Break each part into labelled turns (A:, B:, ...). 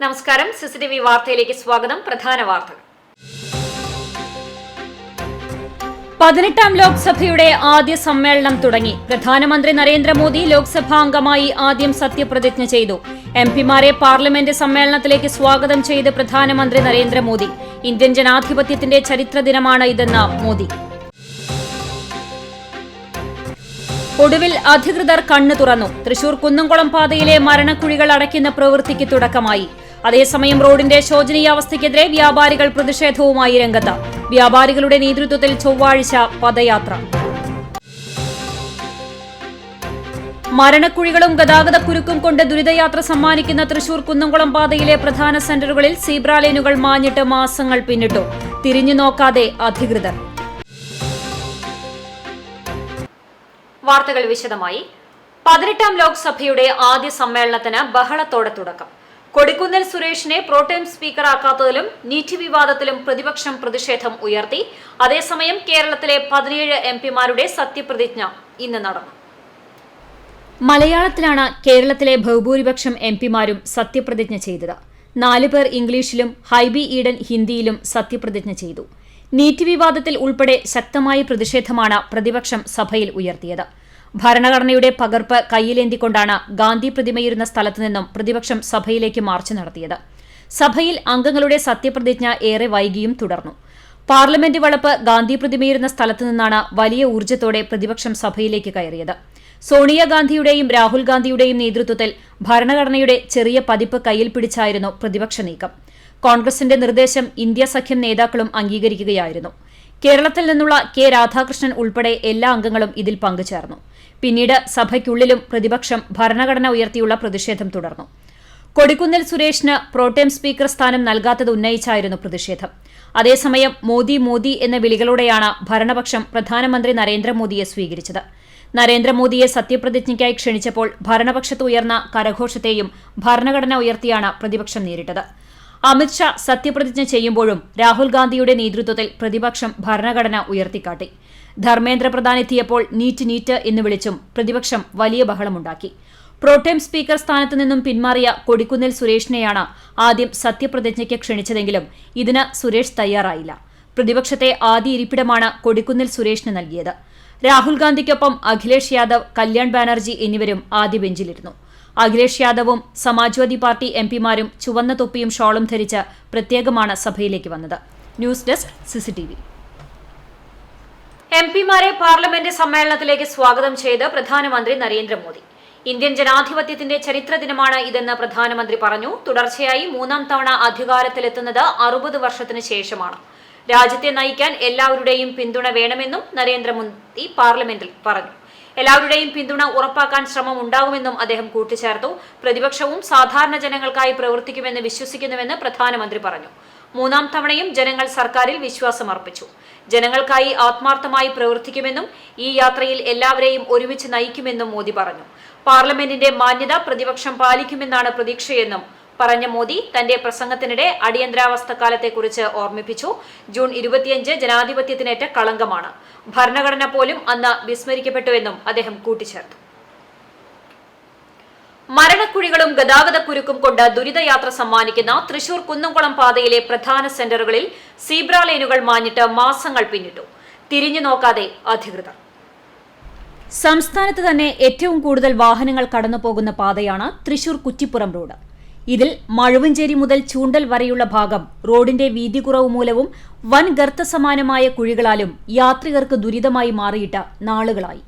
A: നമസ്കാരം. സിസിടിവി വാർത്തയിലേക്ക് സ്വാഗതം. പ്രധാന വാർത്തകൾ. 18ാം ലോക്സഭയുടെ ആദ്യ സമ്മേളനം തുടങ്ങി. പ്രധാനമന്ത്രി നരേന്ദ്രമോദി ലോക്സഭാ അംഗമായി ആദ്യം സത്യപ്രതിജ്ഞ ചെയ്തു. എംപിമാരെ പാർലമെന്റ് സമ്മേളനത്തിലേക്ക് സ്വാഗതം ചെയ്ത് പ്രധാനമന്ത്രി നരേന്ദ്രമോദി. ഇന്ത്യൻ ജനാധിപത്യത്തിന്റെ ചരിത്ര ദിനമാണ് ഇതെന്ന് മോദി. ഒടുവിൽ അധികൃതർ കണ്ണു തുറന്നു. തൃശൂർ കുന്നംകുളം പാതയിലെ മരണക്കുഴികൾ അടയ്ക്കുന്ന പ്രവൃത്തിക്ക് തുടക്കമായി. അതേസമയം റോഡിന്റെ ശോചനീയാവസ്ഥയ്ക്കെതിരെ വ്യാപാരികൾ പ്രതിഷേധവുമായി രംഗത്ത്. വ്യാപാരികളുടെ നേതൃത്വത്തിൽ ചൊവ്വാഴ്ച പദയാത്ര. മരണക്കുഴികളും ഗതാഗതക്കുരുക്കും കൊണ്ട് ദുരിതയാത്ര സമ്മാനിക്കുന്ന തൃശൂർ കുന്നംകുളം പാതയിലെ പ്രധാന സെന്ററുകളിൽ സീബ്ര ലൈനുകൾ മാഞ്ഞിട്ട് മാസങ്ങൾ പിന്നിട്ടു. തിരിഞ്ഞു നോക്കാതെ അധികൃതർ. വാർത്തകൾ വിശദമായി. 18ാം ലോക്സഭയുടെ ആദ്യ സമ്മേളനത്തിന് ബഹളത്തോടെ തുടക്കം. കൊടിക്കുന്നിൽ സുരേഷിനെ പ്രോടേം സ്പീക്കറാക്കാത്തതിലും നീറ്റ് വിവാദത്തിലും പ്രതിപക്ഷം പ്രതിഷേധം ഉയർത്തി. അതേസമയം കേരളത്തിലെ 17 എംപിമാരുടെ സത്യപ്രതിജ്ഞ ഇന്ന് നടന്നു. മലയാളത്തിലാണ് കേരളത്തിലെ ബഹുഭൂരിപക്ഷം എംപിമാരും സത്യപ്രതിജ്ഞ ചെയ്തത്. 4 പേർ ഇംഗ്ലീഷിലും ഹൈബി ഈഡൻ ഹിന്ദിയിലും സത്യപ്രതിജ്ഞ ചെയ്തു. നീറ്റ് വിവാദത്തിൽ ഉൾപ്പെടെ ശക്തമായ പ്രതിഷേധമാണ് പ്രതിപക്ഷം സഭയിൽ ഉയർത്തിയത്. ഭരണഘടനയുടെ പകർപ്പ് കയ്യിലേന്തിക്കൊണ്ടാണ് ഗാന്ധി പ്രതിമയിരുന്ന സ്ഥലത്തു നിന്നും പ്രതിപക്ഷം സഭയിലേക്ക് മാർച്ച് നടത്തിയത്. സഭയിൽ അംഗങ്ങളുടെ സത്യപ്രതിജ്ഞ ഏറെ വൈകിയും തുടർന്നു. പാർലമെന്റ് വളപ്പ് ഗാന്ധി പ്രതിമയിരുന്ന സ്ഥലത്തു നിന്നാണ് വലിയ ഊർജ്ജത്തോടെ പ്രതിപക്ഷം സഭയിലേക്ക് കയറിയത്. സോണിയാഗാന്ധിയുടെയും രാഹുൽ ഗാന്ധിയുടെയും നേതൃത്വത്തിൽ ഭരണഘടനയുടെ ചെറിയ പതിപ്പ് കയ്യിൽ പിടിച്ചായിരുന്നു പ്രതിപക്ഷ നീക്കം. കോൺഗ്രസിന്റെ നിർദ്ദേശം ഇന്ത്യ സഖ്യം നേതാക്കളും അംഗീകരിക്കുകയായിരുന്നു. കേരളത്തിൽ നിന്നുള്ള കെ രാധാകൃഷ്ണൻ ഉൾപ്പെടെ എല്ലാ അംഗങ്ങളും ഇതിൽ പങ്കുചേർന്നു. പിന്നീട് സഭയ്ക്കുള്ളിലും പ്രതിപക്ഷം ഭരണഘടന ഉയർത്തിയുള്ള പ്രതിഷേധം തുടർന്നു. കൊടിക്കുന്നിൽ സുരേഷിന് പ്രോടേം സ്പീക്കർ സ്ഥാനം നൽകാത്തത് ഉന്നയിച്ചായിരുന്നു പ്രതിഷേധം. അതേസമയം മോദി മോദി എന്ന വിളികളോടെയാണ് ഭരണപക്ഷം പ്രധാനമന്ത്രി നരേന്ദ്രമോദിയെ സ്വീകരിച്ചത്. നരേന്ദ്രമോദിയെ സത്യപ്രതിജ്ഞയ്ക്കായി ക്ഷണിച്ചപ്പോൾ ഭരണപക്ഷത്ത് ഉയർന്ന കരഘോഷത്തെയും ഭരണഘടന ഉയർത്തിയാണ് പ്രതിപക്ഷം നേരിട്ടത്. അമിത്ഷാ സത്യപ്രതിജ്ഞ ചെയ്യുമ്പോഴും രാഹുൽ ഗാന്ധിയുടെ നേതൃത്വത്തിൽ പ്രതിപക്ഷം ഭരണഘടന ഉയർത്തിക്കാട്ടി. ധർമ്മേന്ദ്ര പ്രധാൻ എത്തിയപ്പോൾ നീറ്റ് നീറ്റ് എന്ന് വിളിച്ചും പ്രതിപക്ഷം വലിയ ബഹളമുണ്ടാക്കി. പ്രോടേം സ്പീക്കർ സ്ഥാനത്ത് നിന്നും പിന്മാറിയ കൊടിക്കുന്നിൽ സുരേഷിനെയാണ് ആദ്യം സത്യപ്രതിജ്ഞയ്ക്ക് ക്ഷണിച്ചതെങ്കിലും ഇതിന് സുരേഷ് തയ്യാറായില്ല. പ്രതിപക്ഷത്തെ ആദ്യ ഇരിപ്പിടമാണ് കൊടിക്കുന്നിൽ സുരേഷിന് നൽകിയത്. രാഹുൽ ഗാന്ധിക്കൊപ്പം അഖിലേഷ് യാദവ്, കല്യാൺ ബാനർജി എന്നിവരും ആദ്യ ബെഞ്ചിലിരുന്നു. അഖിലേഷ് യാദവും സമാജ്വാദി പാർട്ടി എംപിമാരും ചുവന്ന തൊപ്പിയും ഷോളും ധരിച്ച് പ്രത്യേകമാണ് സഭയിലേക്ക് വന്നത്. News desk CCTV. എംപിമാരെ പാർലമെന്റ് സമ്മേളനത്തിലേക്ക് സ്വാഗതം ചെയ്ത് പ്രധാനമന്ത്രി നരേന്ദ്രമോദി. ഇന്ത്യൻ ജനാധിപത്യത്തിന്റെ ചരിത്ര ദിനമാണ് ഇതെന്ന് പ്രധാനമന്ത്രി പറഞ്ഞു. തുടർച്ചയായി 3ാം തവണ അധികാരത്തിലെത്തുന്നത് 60 വർഷത്തിന് ശേഷമാണ്. രാജ്യത്തെ നയിക്കാൻ എല്ലാവരുടെയും പിന്തുണ വേണമെന്നും നരേന്ദ്രമോദി പാർലമെന്റിൽ പറഞ്ഞു. എല്ലാവരുടെയും പിന്തുണ ഉറപ്പാക്കാൻ ശ്രമം ഉണ്ടാകുമെന്നും അദ്ദേഹം കൂട്ടിച്ചേർത്തു. പ്രതിപക്ഷവും സാധാരണ ജനങ്ങൾക്കായി പ്രവർത്തിക്കുമെന്ന് വിശ്വസിക്കുന്നുവെന്ന് പ്രധാനമന്ത്രി പറഞ്ഞു. 3ാം തവണയും ജനങ്ങൾ സർക്കാരിൽ വിശ്വാസമർപ്പിച്ചു. ജനങ്ങൾക്കായി ആത്മാർത്ഥമായി പ്രവർത്തിക്കുമെന്നും ഈ യാത്രയിൽ എല്ലാവരെയും ഒരുമിച്ച് നയിക്കുമെന്നും മോദി പറഞ്ഞു. പാർലമെന്റിന്റെ മാന്യത പ്രതിപക്ഷം പാലിക്കുമെന്നാണ് പ്രതീക്ഷയെന്നും പറഞ്ഞ മോദി തന്റെ പ്രസംഗത്തിനിടെ അടിയന്തരാവസ്ഥ കാലത്തെക്കുറിച്ച് ഓർമ്മിപ്പിച്ചു. ജൂൺ 25 ജനാധിപത്യത്തിനേറ്റ കളങ്കമാണ്. ഭരണഘടന പോലും അന്ന് വിസ്മരിക്കപ്പെട്ടുവെന്നും അദ്ദേഹം കൂട്ടിച്ചേർത്തു. മരണക്കുഴികളും ഗതാഗതക്കുരുക്കും കൊണ്ട് ദുരിതയാത്ര സമ്മാനിക്കുന്ന തൃശൂർ കുന്നംകുളം പാതയിലെ പ്രധാന സെന്ററുകളിൽ സീബ്ര ലൈനുകൾ മാഞ്ഞിട്ട് മാസങ്ങൾ പിന്നിട്ടു. തിരിഞ്ഞു നോക്കാതെ അധികൃതർ. സംസ്ഥാനത്ത് തന്നെ ഏറ്റവും കൂടുതൽ വാഹനങ്ങൾ കടന്നുപോകുന്ന പാതയാണ് തൃശൂർ കുറ്റിപ്പുറം റോഡ്. ഇതിൽ മഴുവഞ്ചേരി മുതൽ ചൂണ്ടൽ വരെയുള്ള ഭാഗം റോഡിന്റെ വീതി കുറവ് മൂലവും വൻ ഗർത്തസമാനമായ കുഴികളാലും യാത്രികർക്ക് ദുരിതമായി മാറിയിട്ട് നാളുകളായി.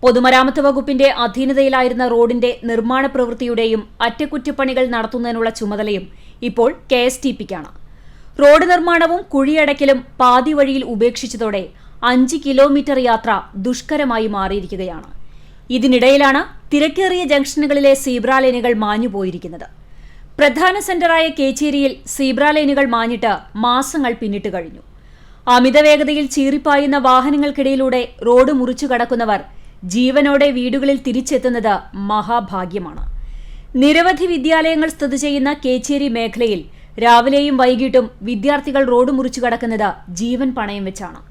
A: പൊതുമരാമത്ത് വകുപ്പിന്റെ അധീനതയിലായിരുന്ന റോഡിന്റെ നിർമ്മാണ പ്രവൃത്തിയുടെയും അറ്റകുറ്റപ്പണികൾ നടത്തുന്നതിനുള്ള ചുമതലയും ഇപ്പോൾ KSTPക്കാണ്. റോഡ് നിർമ്മാണവും കുഴിയടയ്ക്കലും പാതി വഴിയിൽ ഉപേക്ഷിച്ചതോടെ 5 കിലോമീറ്റർ യാത്ര ദുഷ്കരമായി മാറിയിരിക്കുകയാണ്. ഇതിനിടയിലാണ് തിരക്കേറിയ ജംഗ്ഷനുകളിലെ സീബ്ര ലൈനുകൾ മാഞ്ഞുപോയിരിക്കുന്നത്. പ്രധാന സെന്ററായ കേച്ചേരിയിൽ സീബ്ര ലൈനുകൾ മാഞ്ഞിട്ട് മാസങ്ങൾ പിന്നിട്ട് കഴിഞ്ഞു. അമിതവേഗതയിൽ ചീറിപ്പായുന്ന വാഹനങ്ങൾക്കിടയിലൂടെ റോഡ് മുറിച്ചു കടക്കുന്നവർ ജീവനോടെ വീടുകളിൽ തിരിച്ചെത്തുന്നത് മഹാഭാഗ്യമാണ്. നിരവധി വിദ്യാലയങ്ങൾ സ്ഥിതി ചെയ്യുന്ന കേച്ചേരി മേഖലയിൽ രാവിലെയും വൈകിട്ടും വിദ്യാർത്ഥികൾ റോഡ് മുറിച്ചു കടക്കുന്നത് ജീവൻ പണയം വെച്ചാണ്.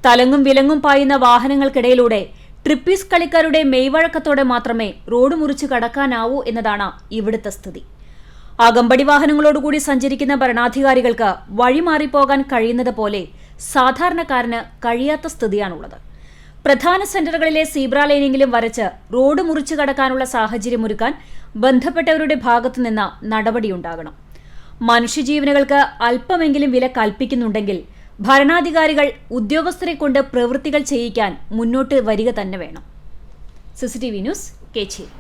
A: തലങ്ങും വിലങ്ങും പായുന്ന വാഹനങ്ങൾക്കിടയിലൂടെ ട്രിപ്പീസ് കളിക്കാരുടെ മെയ്വഴക്കത്തോടെ മാത്രമേ റോഡ് മുറിച്ചു കടക്കാനാവൂ എന്നതാണ് ഇവിടുത്തെ സ്ഥിതി. അകമ്പടി വാഹനങ്ങളോടുകൂടി സഞ്ചരിക്കുന്ന ഭരണാധികാരികൾക്ക് വഴിമാറിപ്പോകാൻ കഴിയുന്നത് പോലെ സാധാരണക്കാരന് കഴിയാത്ത സ്ഥിതിയാണുള്ളത്. പ്രധാന സെന്ററുകളിലെ സീബ്ര ലൈനെങ്കിലും വരച്ച് റോഡ് മുറിച്ചു കടക്കാനുള്ള സാഹചര്യമൊരുക്കാൻ ബന്ധപ്പെട്ടവരുടെ ഭാഗത്തുനിന്ന് നടപടിയുണ്ടാകണം. മനുഷ്യജീവനുകൾക്ക് അല്പമെങ്കിലും വില കൽപ്പിക്കുന്നുണ്ടെങ്കിൽ ഭരണാധികാരികൾ ഉദ്യോഗസ്ഥരെ കൊണ്ട് പ്രവൃത്തികൾ ചെയ്യിക്കാൻ മുന്നോട്ട് വരിക തന്നെ വേണം. CCTV news, Kecheri.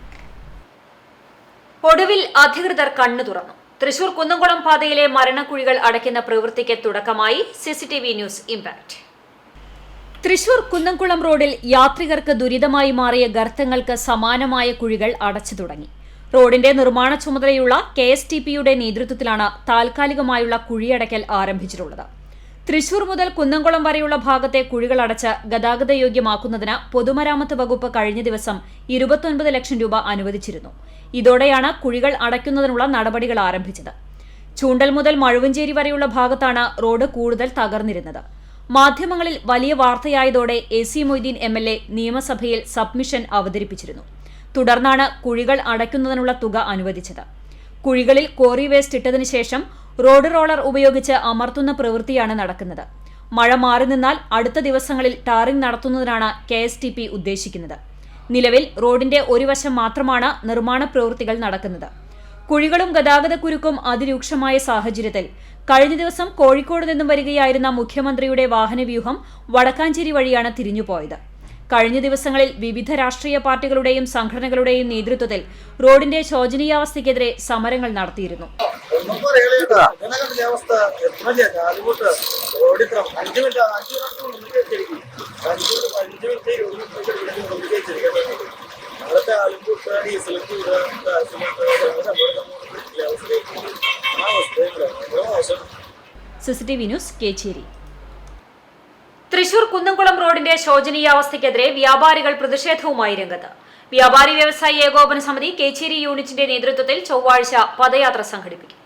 A: ഒടുവിൽ അധികൃതർ കണ്ണു തുറന്നു. തൃശൂർ കുന്നംകുളം പാതയിലെ മരണക്കുഴികൾ അടയ്ക്കുന്ന പ്രവൃത്തിക്ക് തുടക്കമായി. CCTV news impact. Thrissur Kunnamkulam റോഡിൽ യാത്രികർക്ക് ദുരിതമായി മാറിയ ഗർത്തങ്ങൾക്ക് സമാനമായ കുഴികൾ അടച്ചു തുടങ്ങി. റോഡിന്റെ നിർമ്മാണ ചുമതലയുള്ള KSTPയുടെ നേതൃത്വത്തിലാണ് താൽക്കാലികമായുള്ള കുഴിയടയ്ക്കൽ ആരംഭിച്ചിട്ടുള്ളത്. തൃശൂർ മുതൽ കുന്നംകുളം വരെയുള്ള ഭാഗത്തെ കുഴികൾ അടച്ച് ഗതാഗത യോഗ്യമാക്കുന്നതിന് പൊതുമരാമത്ത് വകുപ്പ് കഴിഞ്ഞ ദിവസം 29 ലക്ഷം രൂപ അനുവദിച്ചിരുന്നു. ഇതോടെയാണ് കുഴികൾ അടയ്ക്കുന്നതിനുള്ള നടപടികൾ ആരംഭിച്ചത്. ചൂണ്ടൽ മുതൽ മഴുവഞ്ചേരി വരെയുള്ള ഭാഗത്താണ് റോഡ് കൂടുതൽ തകർന്നിരുന്നത്. മാധ്യമങ്ങളിൽ വലിയ വാർത്തയായതോടെ AC മൊയ്തീൻ MLA നിയമസഭയിൽ സബ്മിഷൻ അവതരിപ്പിച്ചിരുന്നു. തുടർന്നാണ് കുഴികൾ അടയ്ക്കുന്നതിനുള്ള തുക അനുവദിച്ചത്. കുഴികളിൽ കോറി വേസ്റ്റ് ഇട്ടതിനു ശേഷം റോഡ് റോളർ ഉപയോഗിച്ച് അമർത്തുന്ന പ്രവൃത്തിയാണ് നടക്കുന്നത്. മഴ മാറി നിന്നാൽ അടുത്ത ദിവസങ്ങളിൽ ടാറിംഗ് നടത്തുന്നതിനാണ് KSTP ഉദ്ദേശിക്കുന്നത്. നിലവിൽ റോഡിന്റെ ഒരു വശം മാത്രമാണ് നിർമ്മാണ പ്രവൃത്തികൾ നടക്കുന്നത്. കുഴികളും ഗതാഗതക്കുരുക്കും അതിരൂക്ഷമായ സാഹചര്യത്തിൽ കഴിഞ്ഞ ദിവസം കോഴിക്കോട് നിന്നും വരികയായിരുന്ന മുഖ്യമന്ത്രിയുടെ വാഹനവ്യൂഹം വടക്കാഞ്ചേരി വഴിയാണ് തിരിഞ്ഞുപോയത്. കഴിഞ്ഞ ദിവസങ്ങളിൽ വിവിധ രാഷ്ട്രീയ പാർട്ടികളുടെയും സംഘടനകളുടെയും നേതൃത്വത്തിൽ റോഡിന്റെ ശോചനീയാവസ്ഥയ്ക്കെതിരെ സമരങ്ങൾ നടത്തിയിരുന്നു. CCTV news, Kecheri. തൃശൂർ കുന്നംകുളം റോഡിന്റെ ശോചനീയാവസ്ഥയ്ക്കെതിരെ വ്യാപാരികൾ പ്രതിഷേധവുമായി രംഗത്ത്. വ്യാപാരി വ്യവസായി ഏകോപന സമിതി കേച്ചേരി യൂണിറ്റിന്റെ നേതൃത്വത്തിൽ ചൊവ്വാഴ്ച പദയാത്ര സംഘടിപ്പിക്കും.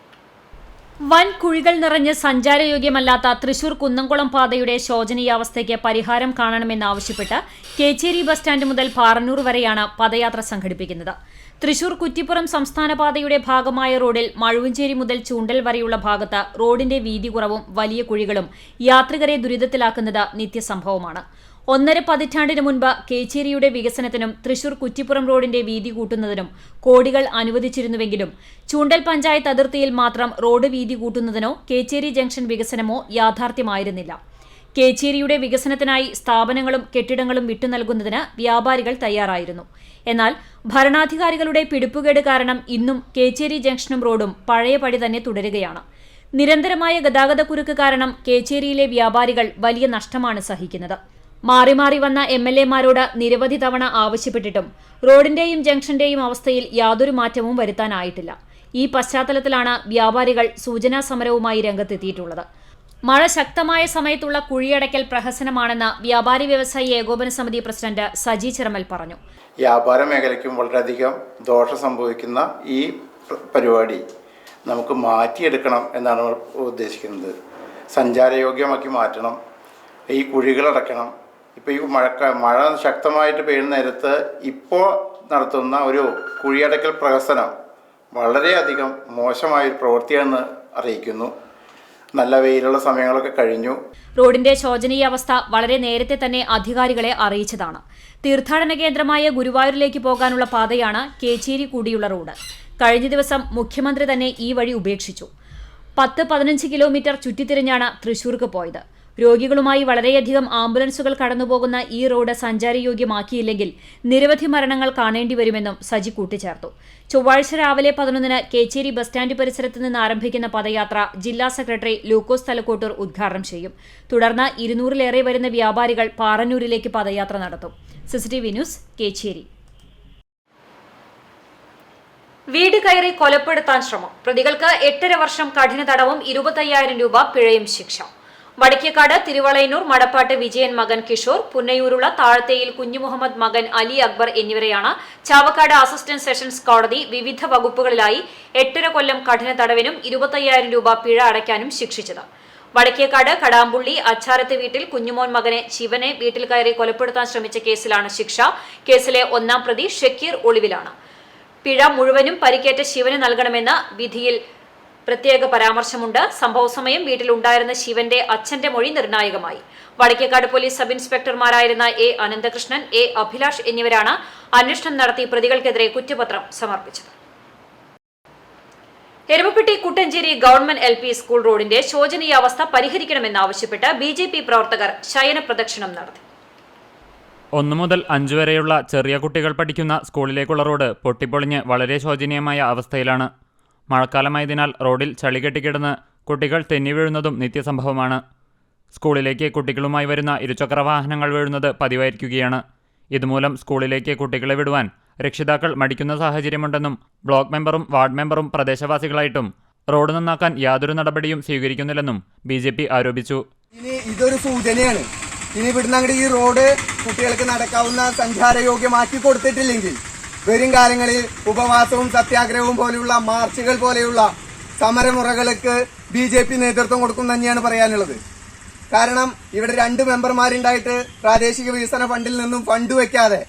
A: വൻ കുഴികൾ നിറഞ്ഞ് സഞ്ചാരയോഗ്യമല്ലാത്ത തൃശൂർ കുന്നംകുളം പാതയുടെ ശോചനീയാവസ്ഥയ്ക്ക് പരിഹാരം കാണണമെന്നാവശ്യപ്പെട്ട് കേച്ചേരി ബസ് സ്റ്റാൻഡ് മുതൽ പാറന്നൂർ വരെയാണ് പദയാത്ര സംഘടിപ്പിക്കുന്നത്. തൃശൂർ കുറ്റിപ്പുറം സംസ്ഥാന പാതയുടെ ഭാഗമായ റോഡിൽ മഴുവഞ്ചേരി മുതൽ ചൂണ്ടൽ വരെയുള്ള ഭാഗത്ത് റോഡിന്റെ വീതി കുറവും വലിയ കുഴികളും യാത്രികരെ ദുരിതത്തിലാക്കുന്നത് നിത്യസംഭവമാണ്. 1.5 പതിറ്റാണ്ടിന് മുൻപ് കേച്ചേരിയുടെ വികസനത്തിനും തൃശൂർ കുറ്റിപ്പുറം റോഡിന്റെ വീതി കൂട്ടുന്നതിനും കോടികൾ അനുവദിച്ചിരുന്നുവെങ്കിലും ചൂണ്ടൽ പഞ്ചായത്ത് അതിർത്തിയിൽ മാത്രം റോഡ് വീതി കൂട്ടുന്നതിനോ കേച്ചേരി ജംഗ്ഷൻ വികസനമോ യാഥാർത്ഥ്യമായിരുന്നില്ല. കേച്ചേരിയുടെ വികസനത്തിനായി സ്ഥാപനങ്ങളും കെട്ടിടങ്ങളും വിട്ടുനൽകുന്നതിന് വ്യാപാരികൾ തയ്യാറായിരുന്നു. എന്നാൽ ഭരണാധികാരികളുടെ പിടിപ്പുകേട് കാരണം ഇന്നും കേച്ചേരി ജംഗ്ഷനും റോഡും പഴയപടി തന്നെ തുടരുകയാണ്. നിരന്തരമായ ഗതാഗതക്കുരുക്ക് കാരണം കേച്ചേരിയിലെ വ്യാപാരികൾ വലിയ നഷ്ടമാണ് സഹിക്കുന്നത്. മാറി മാറി വന്ന MLAമാരോട് നിരവധി തവണ ആവശ്യപ്പെട്ടിട്ടും റോഡിന്റെയും ജംഗ്ഷന്റെയും അവസ്ഥയിൽ യാതൊരു മാറ്റവും വരുത്താനായിട്ടില്ല. ഈ പശ്ചാത്തലത്തിലാണ് വ്യാപാരികൾ സൂചനാ സമരവുമായി രംഗത്തെത്തിയിട്ടുള്ളത്. മഴ ശക്തമായ സമയത്തുള്ള കുഴിയടയ്ക്കൽ പ്രഹസനമാണെന്ന് വ്യാപാരി വ്യവസായി ഏകോപന സമിതി പ്രസിഡന്റ് സജി ചിറമൽ പറഞ്ഞു.
B: വ്യാപാര മേഖലയ്ക്കും വളരെയധികം ദോഷം സംഭവിക്കുന്ന ഈ പരിപാടി നമുക്ക് മാറ്റിയെടുക്കണം എന്നാണ് ഉദ്ദേശിക്കുന്നത്. സഞ്ചാരയോഗ്യമാക്കി മാറ്റണം, ഈ കുഴികളടയ്ക്കണം. ഇപ്പോൾ ഈ മഴ ശക്തമായിട്ട് പെയ്യുന്ന നേരത്ത് ഇപ്പോൾ നടത്തുന്ന ഒരു കുഴിയടയ്ക്കൽ പ്രഹസനം വളരെയധികം മോശമായൊരു പ്രവൃത്തിയാണെന്ന് അറിയിക്കുന്നു. നല്ല വെയിലുള്ള സമയങ്ങളൊക്കെ കഴിഞ്ഞു.
A: റോഡിന്റെ ശോചനീയാവസ്ഥ വളരെ നേരത്തെ തന്നെ അധികാരികളെ അറിയിച്ചതാണ്. തീർത്ഥാടന കേന്ദ്രമായ ഗുരുവായൂരിലേക്ക് പോകാനുള്ള പാതയാണ് കേച്ചേരി കൂടിയുള്ള റോഡ്. കഴിഞ്ഞ ദിവസം മുഖ്യമന്ത്രി തന്നെ ഈ വഴി ഉപേക്ഷിച്ചു. 10-15 കിലോമീറ്റർ ചുറ്റിത്തിരിഞ്ഞാണ് തൃശൂർക്ക് പോയത്. രോഗികളുമായി വളരെയധികം ആംബുലൻസുകൾ കടന്നുപോകുന്ന ഈ റോഡ് സഞ്ചാരയോഗ്യമാക്കിയില്ലെങ്കിൽ നിരവധി മരണങ്ങൾ കാണേണ്ടി വരുമെന്നും സജി കൂട്ടിച്ചേർത്തു. ചൊവ്വാഴ്ച രാവിലെ 11-ന് കേച്ചേരി ബസ് സ്റ്റാൻഡ് പരിസരത്ത് നിന്ന് ആരംഭിക്കുന്ന പദയാത്ര ജില്ലാ സെക്രട്ടറി ലൂക്കോസ് തലക്കോട്ടൂർ ഉദ്ഘാടനം ചെയ്യും. തുടർന്ന് 200-ലേറെ വരുന്ന വ്യാപാരികൾ പാറന്നൂരിലേക്ക് പദയാത്ര നടത്തും. CCTV news, Kecheri. വീട് കയറി കൊലപ്പെടുത്താൻ ശ്രമം. പ്രതികൾക്ക് 8.5 വർഷം കഠിന തടവും 25,000 രൂപ പിഴയും ശിക്ഷ. വടക്കേക്കാട് തിരുവളയന്നൂർ മടപ്പാട്ട് വിജയൻ മകൻ കിഷോർ, പുന്നയൂരുള്ള താഴത്തേയിൽ കുഞ്ഞുമുഹമ്മദ് മകൻ അലി അക്ബർ എന്നിവരെയാണ് ചാവക്കാട് അസിസ്റ്റന്റ് സെഷൻസ് കോടതി വിവിധ വകുപ്പുകളിലായി 8.5 കൊല്ലം കഠിന തടവിനും 25,000 രൂപ പിഴ അടയ്ക്കാനും ശിക്ഷിച്ചത്. വടക്കേക്കാട് കടാമ്പുള്ളി അച്ചാരത്ത് വീട്ടിൽ കുഞ്ഞുമോൻ മകനെ ശിവനെ വീട്ടിൽ കയറി കൊലപ്പെടുത്താൻ ശ്രമിച്ച കേസിലാണ് ശിക്ഷ. കേസിലെ 1-ാം പ്രതി ഷക്കീർ ഒളിവിലാണ്. പിഴ മുഴുവനും പരിക്കേറ്റ ശിവന് നൽകണമെന്ന് വിധിയിൽ പ്രത്യേക പരാമർശമുണ്ട്. സംഭവ സമയം വീട്ടിലുണ്ടായിരുന്ന ശിവന്റെ അച്ഛന്റെ മൊഴി നിർണായകമായി. വടക്കേക്കാട് പോലീസ് സബ് ഇൻസ്പെക്ടർമാരായിരുന്ന എ അനന്തകൃഷ്ണൻ, എ അഭിലാഷ് എന്നിവരാണ് അന്വേഷണം നടത്തി പ്രതികൾക്കെതിരെ കുറ്റപത്രം സമർപ്പിച്ചത്. Erumapetty Kuttanchery government LP school റോഡിന്റെ ശോചനീയാവസ്ഥ പരിഹരിക്കണമെന്നാവശ്യപ്പെട്ട് BJP പ്രവർത്തകർ ശയന പ്രദക്ഷിണം നടത്തി.
C: 1 മുതൽ 5 വരെയുള്ള ചെറിയ കുട്ടികൾ പഠിക്കുന്ന സ്കൂളിലേക്കുള്ള റോഡ് പൊട്ടിപ്പൊളിഞ്ഞ് വളരെ ശോചനീയമായ അവസ്ഥയിലാണ്. മഴക്കാലമായതിനാൽ റോഡിൽ ചളി കെട്ടിക്കിടന്ന് കുട്ടികൾ തെന്നി വീഴുന്നതും നിത്യസംഭവമാണ്. സ്കൂളിലേക്ക് കുട്ടികളുമായി വരുന്ന ഇരുചക്ര വാഹനങ്ങൾ വീഴുന്നത് പതിവായിരിക്കുകയാണ്. ഇതുമൂലം സ്കൂളിലേക്ക് കുട്ടികളെ വിടുവാൻ രക്ഷിതാക്കൾ മടിക്കുന്ന സാഹചര്യമുണ്ടെന്നും ബ്ലോക്ക് മെമ്പറും വാർഡ് മെമ്പറും പ്രദേശവാസികളായിട്ടും റോഡ് നന്നാക്കാൻ യാതൊരു നടപടിയും സ്വീകരിക്കുന്നില്ലെന്നും BJP ആരോപിച്ചു.
D: ഇതൊരു സൂചനയാണ്. ഇനി ഇവിടുന്ന് അങ്ങോട്ട് ഈ റോഡ് കുട്ടികൾക്ക് നടക്കാവുന്ന സഞ്ചാരയോഗ്യമാക്കി കൊടുത്തിട്ടില്ലെങ്കിൽ വരും കാലങ്ങളിൽ ഉപവാസവും സത്യാഗ്രഹവും പോലെയുള്ള മാർച്ചുകൾ പോലെയുള്ള സമരമുറകൾക്ക് BJP നേതൃത്വം കൊടുക്കും തന്നെയാണ് പറയാനുള്ളത്. കാരണം ഇവിടെ 2 മെമ്പർമാരുണ്ടായിട്ട് പ്രാദേശിക വികസന ഫണ്ടിൽ നിന്നും ഫണ്ട് വെക്കാതെ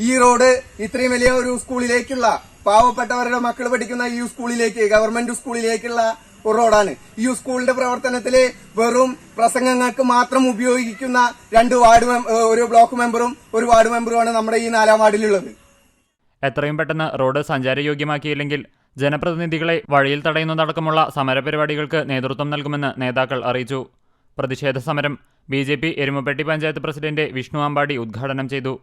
D: ഈ റോഡ് ഇത്രയും വലിയ ഒരു സ്കൂളിലേക്കുള്ള പാവപ്പെട്ടവരുടെ മക്കൾ പഠിക്കുന്ന ഈ സ്കൂളിലേക്ക്, ഗവൺമെന്റ് സ്കൂളിലേക്കുള്ള ഒരു റോഡാണ്. ഈ സ്കൂളിന്റെ പ്രവർത്തനത്തില് വെറും പ്രസംഗങ്ങൾക്ക് മാത്രം ഉപയോഗിക്കുന്ന 2 ഒരു ബ്ലോക്ക് മെമ്പറും ഒരു വാർഡ് മെമ്പറുമാണ് നമ്മുടെ ഈ 4ാം വാർഡിലുള്ളത്.
C: എത്രയും പെട്ടെന്ന് റോഡ് സഞ്ചാരയോഗ്യമാക്കിയില്ലെങ്കിൽ ജനപ്രതിനിധികളെ വഴിയിൽ തടയുന്നതടക്കമുള്ള സമരപരിപാടികൾക്ക് നേതൃത്വം നൽകുമെന്ന് നേതാക്കൾ അറിയിച്ചു. പ്രതിഷേധ സമരം BJP എരുമപ്പെട്ടി പഞ്ചായത്ത് പ്രസിഡന്റ് വിഷ്ണു അമ്പാടി ഉദ്ഘാടനം ചെയ്തു.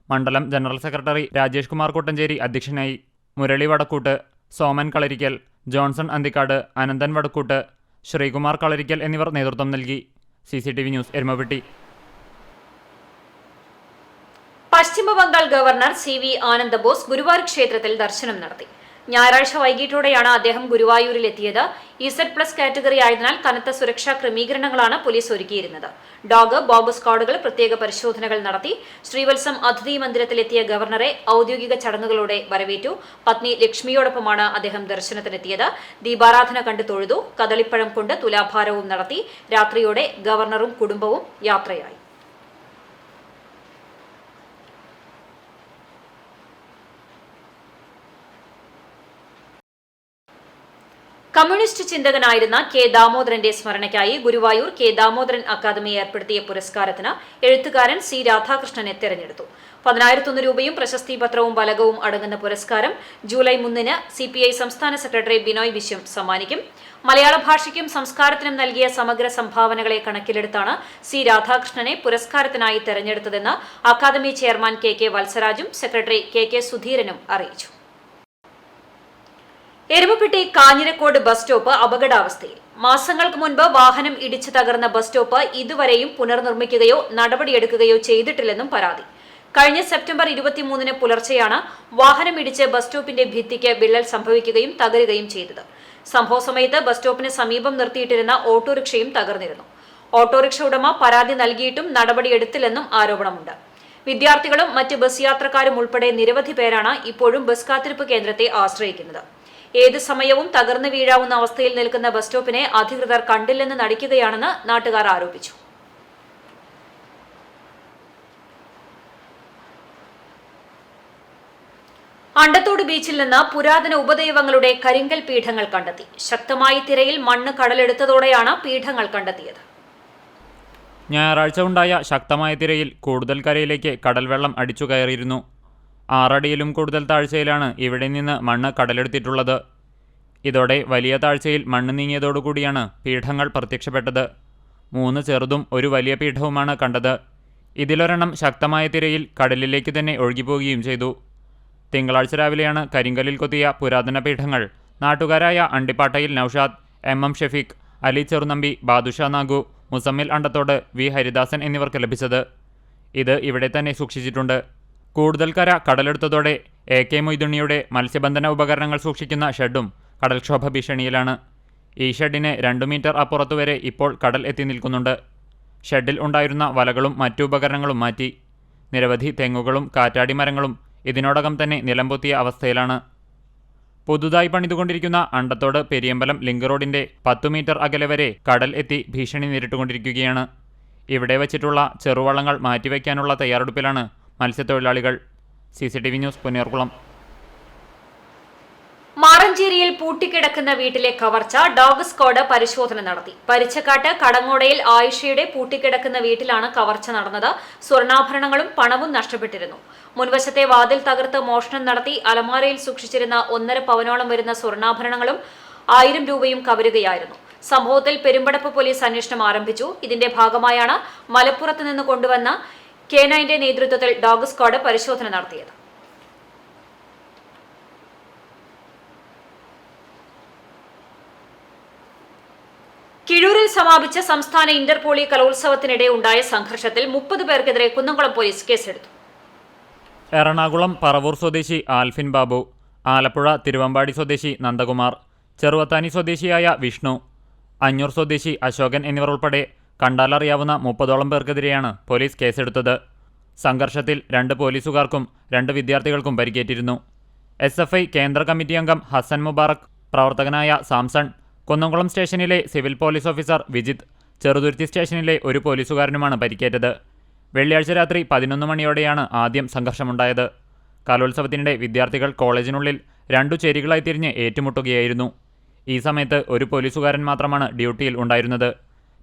C: മണ്ഡലം ജനറൽ സെക്രട്ടറി രാജേഷ് കുമാർ കുട്ടഞ്ചേരി അധ്യക്ഷനായി. മുരളി വടക്കൂട്ട്, സോമൻ കളരിക്കൽ, ജോൺസൺ അന്തിക്കാട്, അനന്തൻ വടക്കൂട്ട്, ശ്രീകുമാർ കളരിക്കൽ എന്നിവർ നേതൃത്വം നൽകി. CCTV news Erumapetty.
A: Paschimbangal governor CV Anandabose Guruvayur ക്ഷേത്രത്തിൽ ദർശനം നടത്തി. ഞായറാഴ്ച വൈകിട്ടോടെയാണ് അദ്ദേഹം ഗുരുവായൂരിലെത്തിയത്. Z+ കാറ്റഗറി ആയതിനാൽ കനത്ത സുരക്ഷാ ക്രമീകരണങ്ങളാണ് പോലീസ് ഒരുക്കിയിരുന്നത്. ഡോഗ്, ബോംബ് സ്ക്വാഡുകൾ പ്രത്യേക പരിശോധനകൾ നടത്തി. ശ്രീവത്സം അതിഥി മന്ദിരത്തിലെത്തിയ ഗവർണറെ ഔദ്യോഗിക ചടങ്ങുകളോടെ വരവേറ്റു. പത്നി ലക്ഷ്മിയോടൊപ്പമാണ് അദ്ദേഹം ദർശനത്തിനെത്തിയത്. ദീപാരാധന കണ്ടു തൊഴുതു. കദളിപ്പഴം കൊണ്ട് തുലാഭാരവും നടത്തി. രാത്രിയോടെ ഗവർണറും കുടുംബവും യാത്രയായി. കമ്മ്യൂണിസ്റ്റ് ചിന്തകനായിരുന്ന K ദാമോദരന്റെ സ്മരണയ്ക്കായി ഗുരുവായൂർ K ദാമോദരൻ അക്കാദമി ഏർപ്പെടുത്തിയ പുരസ്കാരത്തിന് എഴുത്തുകാരൻ C രാധാകൃഷ്ണനെ തെരഞ്ഞെടുത്തു. 10,001 രൂപയും പ്രശസ്തി പത്രവും ഫലകവും അടങ്ങുന്ന പുരസ്കാരം ജൂലൈ 3-ന് CPI സംസ്ഥാന സെക്രട്ടറി ബിനോയ് വിശ്വം സമ്മാനിക്കും. മലയാള ഭാഷയ്ക്കും സംസ്കാരത്തിനും നൽകിയ സമഗ്ര സംഭാവനകളെ കണക്കിലെടുത്താണ് C രാധാകൃഷ്ണനെ പുരസ്കാരത്തിനായി തെരഞ്ഞെടുത്തതെന്ന് അക്കാദമി ചെയർമാൻ KK വത്സരാജും സെക്രട്ടറി KK സുധീരനും അറിയിച്ചു. എരുമപ്പെട്ടി കാഞ്ഞിരക്കോട് ബസ് സ്റ്റോപ്പ് അപകടാവസ്ഥയിൽ. മാസങ്ങൾക്ക് മുൻപ് വാഹനം ഇടിച്ചു തകർന്ന ബസ് സ്റ്റോപ്പ് ഇതുവരെയും പുനർനിർമ്മിക്കുകയോ നടപടിയെടുക്കുകയോ ചെയ്തിട്ടില്ലെന്നും പരാതി. കഴിഞ്ഞ സെപ്റ്റംബർ 23-ന് പുലർച്ചെയാണ് വാഹനം ഇടിച്ച് ബസ് സ്റ്റോപ്പിന്റെ ഭിത്തിക്ക് വിള്ളൽ സംഭവിക്കുകയും തകരുകയും ചെയ്തത്. സംഭവ സമയത്ത് ബസ് സ്റ്റോപ്പിന് സമീപം നിർത്തിയിട്ടിരുന്ന ഓട്ടോറിക്ഷയും തകർന്നിരുന്നു. ഓട്ടോറിക്ഷ ഉടമ പരാതി നൽകിയിട്ടും നടപടിയെടുത്തില്ലെന്നും ആരോപണമുണ്ട്. വിദ്യാർത്ഥികളും മറ്റ് ബസ് യാത്രക്കാരും ഉൾപ്പെടെ നിരവധി പേരാണ് ഇപ്പോഴും ബസ് കാത്തിരിപ്പ് കേന്ദ്രത്തെ ആശ്രയിക്കുന്നത്. ഏത് സമയവും തകർന്നു വീഴാവുന്ന അവസ്ഥയിൽ നിൽക്കുന്ന ബസ് സ്റ്റോപ്പിനെ അധികൃതർ കണ്ടില്ലെന്ന് നടിക്കുകയാണെന്ന് നാട്ടുകാർ ആരോപിച്ചു. അണ്ടത്തോട് ബീച്ചിൽ നിന്ന് പുരാതന ഉപദൈവങ്ങളുടെ കരിങ്കൽ പീഠങ്ങൾ കണ്ടെത്തി. ശക്തമായ തിരയിൽ മണ്ണ് കടലെടുത്തതോടെയാണ് പീഠങ്ങൾ കണ്ടെത്തിയത്.
C: ഞായറാഴ്ച ഉണ്ടായ ശക്തമായ തിരയിൽ കൂടുതൽ കരയിലേക്ക് കടൽവെള്ളം അടിച്ചു കയറിയിരുന്നു. 6 അടിയിലും കൂടുതൽ താഴ്ചയിലാണ് ഇവിടെ നിന്ന് മണ്ണ് കടലെടുത്തിട്ടുള്ളത്. ഇതോടെ വലിയ താഴ്ചയിൽ മണ്ണ് നീങ്ങിയതോടുകൂടിയാണ് പീഠങ്ങൾ പ്രത്യക്ഷപ്പെട്ടത്. 3 ചെറുതും ഒരു വലിയ പീഠവുമാണ് കണ്ടത്. ഇതിലൊരെണ്ണം ശക്തമായ തിരയിൽ കടലിലേക്ക് തന്നെ ഒഴുകിപ്പോവുകയും ചെയ്തു. തിങ്കളാഴ്ച രാവിലെയാണ് കരിങ്കല്ലിൽ കൊത്തിയ പുരാതന പീഠങ്ങൾ നാട്ടുകാരായ അണ്ടിപ്പാട്ടയിൽ നൌഷാദ്, MM ഷെഫീഖ്, അലി ചെറുനമ്പി, ബാദുഷാ നാഗു, മുസമ്മിൽ അണ്ടത്തോട്, V ഹരിദാസൻ എന്നിവർക്ക് ലഭിച്ചത്. ഇത് ഇവിടെ തന്നെ സൂക്ഷിച്ചിട്ടുണ്ട്. കൂടുതൽ കര കടലെടുത്തതോടെ AK മൊയ്തുണ്ണിയുടെ മത്സ്യബന്ധന ഉപകരണങ്ങൾ സൂക്ഷിക്കുന്ന ഷെഡും കടൽക്ഷോഭ ഭീഷണിയിലാണ്. ഈ ഷെഡിന് 2 മീറ്റർ അപ്പുറത്തുവരെ ഇപ്പോൾ കടൽ എത്തി നിൽക്കുന്നുണ്ട്. ഷെഡിൽ ഉണ്ടായിരുന്ന വലകളും മറ്റു ഉപകരണങ്ങളും മാറ്റി. നിരവധി തെങ്ങുകളും കാറ്റാടി മരങ്ങളും ഇതിനോടകം തന്നെ നിലംപൊത്തിയ അവസ്ഥയിലാണ്. പുതുതായി പണിതുകൊണ്ടിരിക്കുന്ന അണ്ടത്തോട് പെരിയമ്പലം ലിങ്ക് റോഡിന്റെ 10 മീറ്റർ അകലെ വരെ കടൽ എത്തി ഭീഷണി നേരിട്ടുകൊണ്ടിരിക്കുകയാണ്. ഇവിടെ വച്ചിട്ടുള്ള ചെറുവള്ളങ്ങൾ മാറ്റിവെക്കാനുള്ള തയ്യാറെടുപ്പിലാണ് മത്സ്യത്തൊഴിലാളികൾ. CCTV news Punnerkulam.
A: മാറഞ്ചേരിയിൽ പൂട്ടിക്കിടക്കുന്ന വീട്ടിലെ കവർച്ച ഡോഗ് സ്ക്വാഡ് പരിശോധന നടത്തി. പരിച്ചക്കാട്ട് കടങ്ങോടയിൽ ആയിഷയുടെ പൂട്ടിക്കിടക്കുന്ന വീട്ടിലാണ് കവർച്ച നടന്നത്. സ്വർണ്ണാഭരണങ്ങളും പണവും നഷ്ടപ്പെട്ടിരുന്നു. മുൻവശത്തെ വാതിൽ തകർത്ത് മോഷണം നടത്തി അലമാരയിൽ സൂക്ഷിച്ചിരുന്ന 1.5 പവനോളം വരുന്ന സ്വർണ്ണാഭരണങ്ങളും 1000 രൂപയും കവരുകയായിരുന്നു. സംഭവത്തിൽ പെരുമ്പടപ്പ് പോലീസ് അന്വേഷണം ആരംഭിച്ചു. ഇതിന്റെ ഭാഗമായാണ് മലപ്പുറത്ത് നിന്ന് കൊണ്ടുവന്ന K9 നേതൃത്വത്തിൽ ഡോഗ് സ്ക്വാഡ് പരിശോധന നടത്തിയത്. കിഴൂരിൽ സമാപിച്ച സംസ്ഥാന ഇന്റർപോളി കലോത്സവത്തിനിടെ ഉണ്ടായ സംഘർഷത്തിൽ 30 പേർക്കെതിരെ കുന്നംകുളം പോലീസ് കേസെടുത്തു.
C: എറണാകുളം പറവൂർ സ്വദേശി ആൽഫിൻ ബാബു, ആലപ്പുഴ തിരുവമ്പാടി സ്വദേശി നന്ദകുമാർ, ചെറുവത്താനി സ്വദേശിയായ വിഷ്ണു, അഞ്ഞൂർ സ്വദേശി അശോകൻ എന്നിവർ ഉൾപ്പെടെ കണ്ടാലറിയാവുന്ന 30ഓളം പേർക്കെതിരെയാണ് പോലീസ് കേസെടുത്തത്. സംഘർഷത്തിൽ 2 പോലീസുകാർക്കും 2 വിദ്യാർത്ഥികൾക്കും പരിക്കേറ്റിരുന്നു. SFI കേന്ദ്ര കമ്മിറ്റി അംഗം ഹസൻ മുബാറക്, പ്രവർത്തകനായ സാംസൺ, കുന്നംകുളം സ്റ്റേഷനിലെ civil police officer Vijith, Cheruthuruthy സ്റ്റേഷനിലെ ഒരു പോലീസുകാരനുമാണ് പരിക്കേറ്റത്. വെള്ളിയാഴ്ച രാത്രി 11 മണിയോടെയാണ് ആദ്യം സംഘർഷമുണ്ടായത്. കലോത്സവത്തിനിടെ വിദ്യാർത്ഥികൾ കോളേജിനുള്ളിൽ 2 ചേരികളായി തിരിഞ്ഞ് ഏറ്റുമുട്ടുകയായിരുന്നു. ഈ സമയത്ത് ഒരു പോലീസുകാരൻ മാത്രമാണ് ഡ്യൂട്ടിയിൽ ഉണ്ടായിരുന്നത്.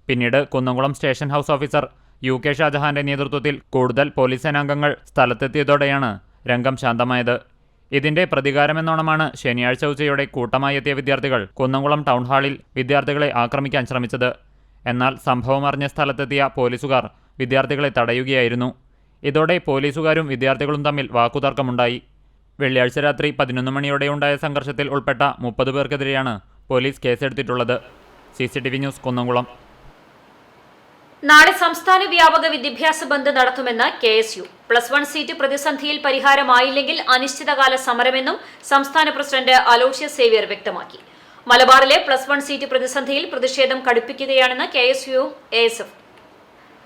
C: പിന്നീട് Kunnamkulam station house officer UK ഷാജഹാന്റെ നേതൃത്വത്തിൽ കൂടുതൽ പോലീസ് സേനാംഗങ്ങൾ സ്ഥലത്തെത്തിയതോടെയാണ് രംഗം ശാന്തമായത്. ഇതിന്റെ പ്രതികാരമെന്നോണമാണ് ശനിയാഴ്ച ഉച്ചയോടെ കൂട്ടമായി എത്തിയ വിദ്യാർത്ഥികൾ കുന്നംകുളം ടൗൺ ഹാളിൽ വിദ്യാർത്ഥികളെ ആക്രമിക്കാൻ ശ്രമിച്ചത്. എന്നാൽ സംഭവം അറിഞ്ഞ സ്ഥലത്തെത്തിയ പോലീസുകാർ വിദ്യാർത്ഥികളെ തടയുകയായിരുന്നു. ഇതോടെ പോലീസുകാരും വിദ്യാർത്ഥികളും തമ്മിൽ വാക്കുതർക്കമുണ്ടായി. വെള്ളിയാഴ്ച രാത്രി 11 മണിയോടെയുണ്ടായ സംഘർഷത്തിൽ ഉൾപ്പെട്ട 30 പേർക്കെതിരെയാണ് പോലീസ് കേസെടുത്തിട്ടുള്ളത്. CCTV news Kunnamkulam.
A: നാളെ സംസ്ഥാന വ്യാപക വിദ്യാഭ്യാസ ബന്ദ് നടത്തുമെന്ന് KSU. +1 സീറ്റ് പ്രതിസന്ധിയിൽ പരിഹാരമായില്ലെങ്കിൽ അനിശ്ചിതകാല സമരമെന്നും സംസ്ഥാന പ്രസിഡന്റ് അലോഷ്യസ് സേവ്യർ വ്യക്തമാക്കി. മലബാറിലെ +1 സീറ്റ് പ്രതിസന്ധിയിൽ പ്രതിഷേധം കടുപ്പിക്കുകയാണെന്ന് KSUവും ASF.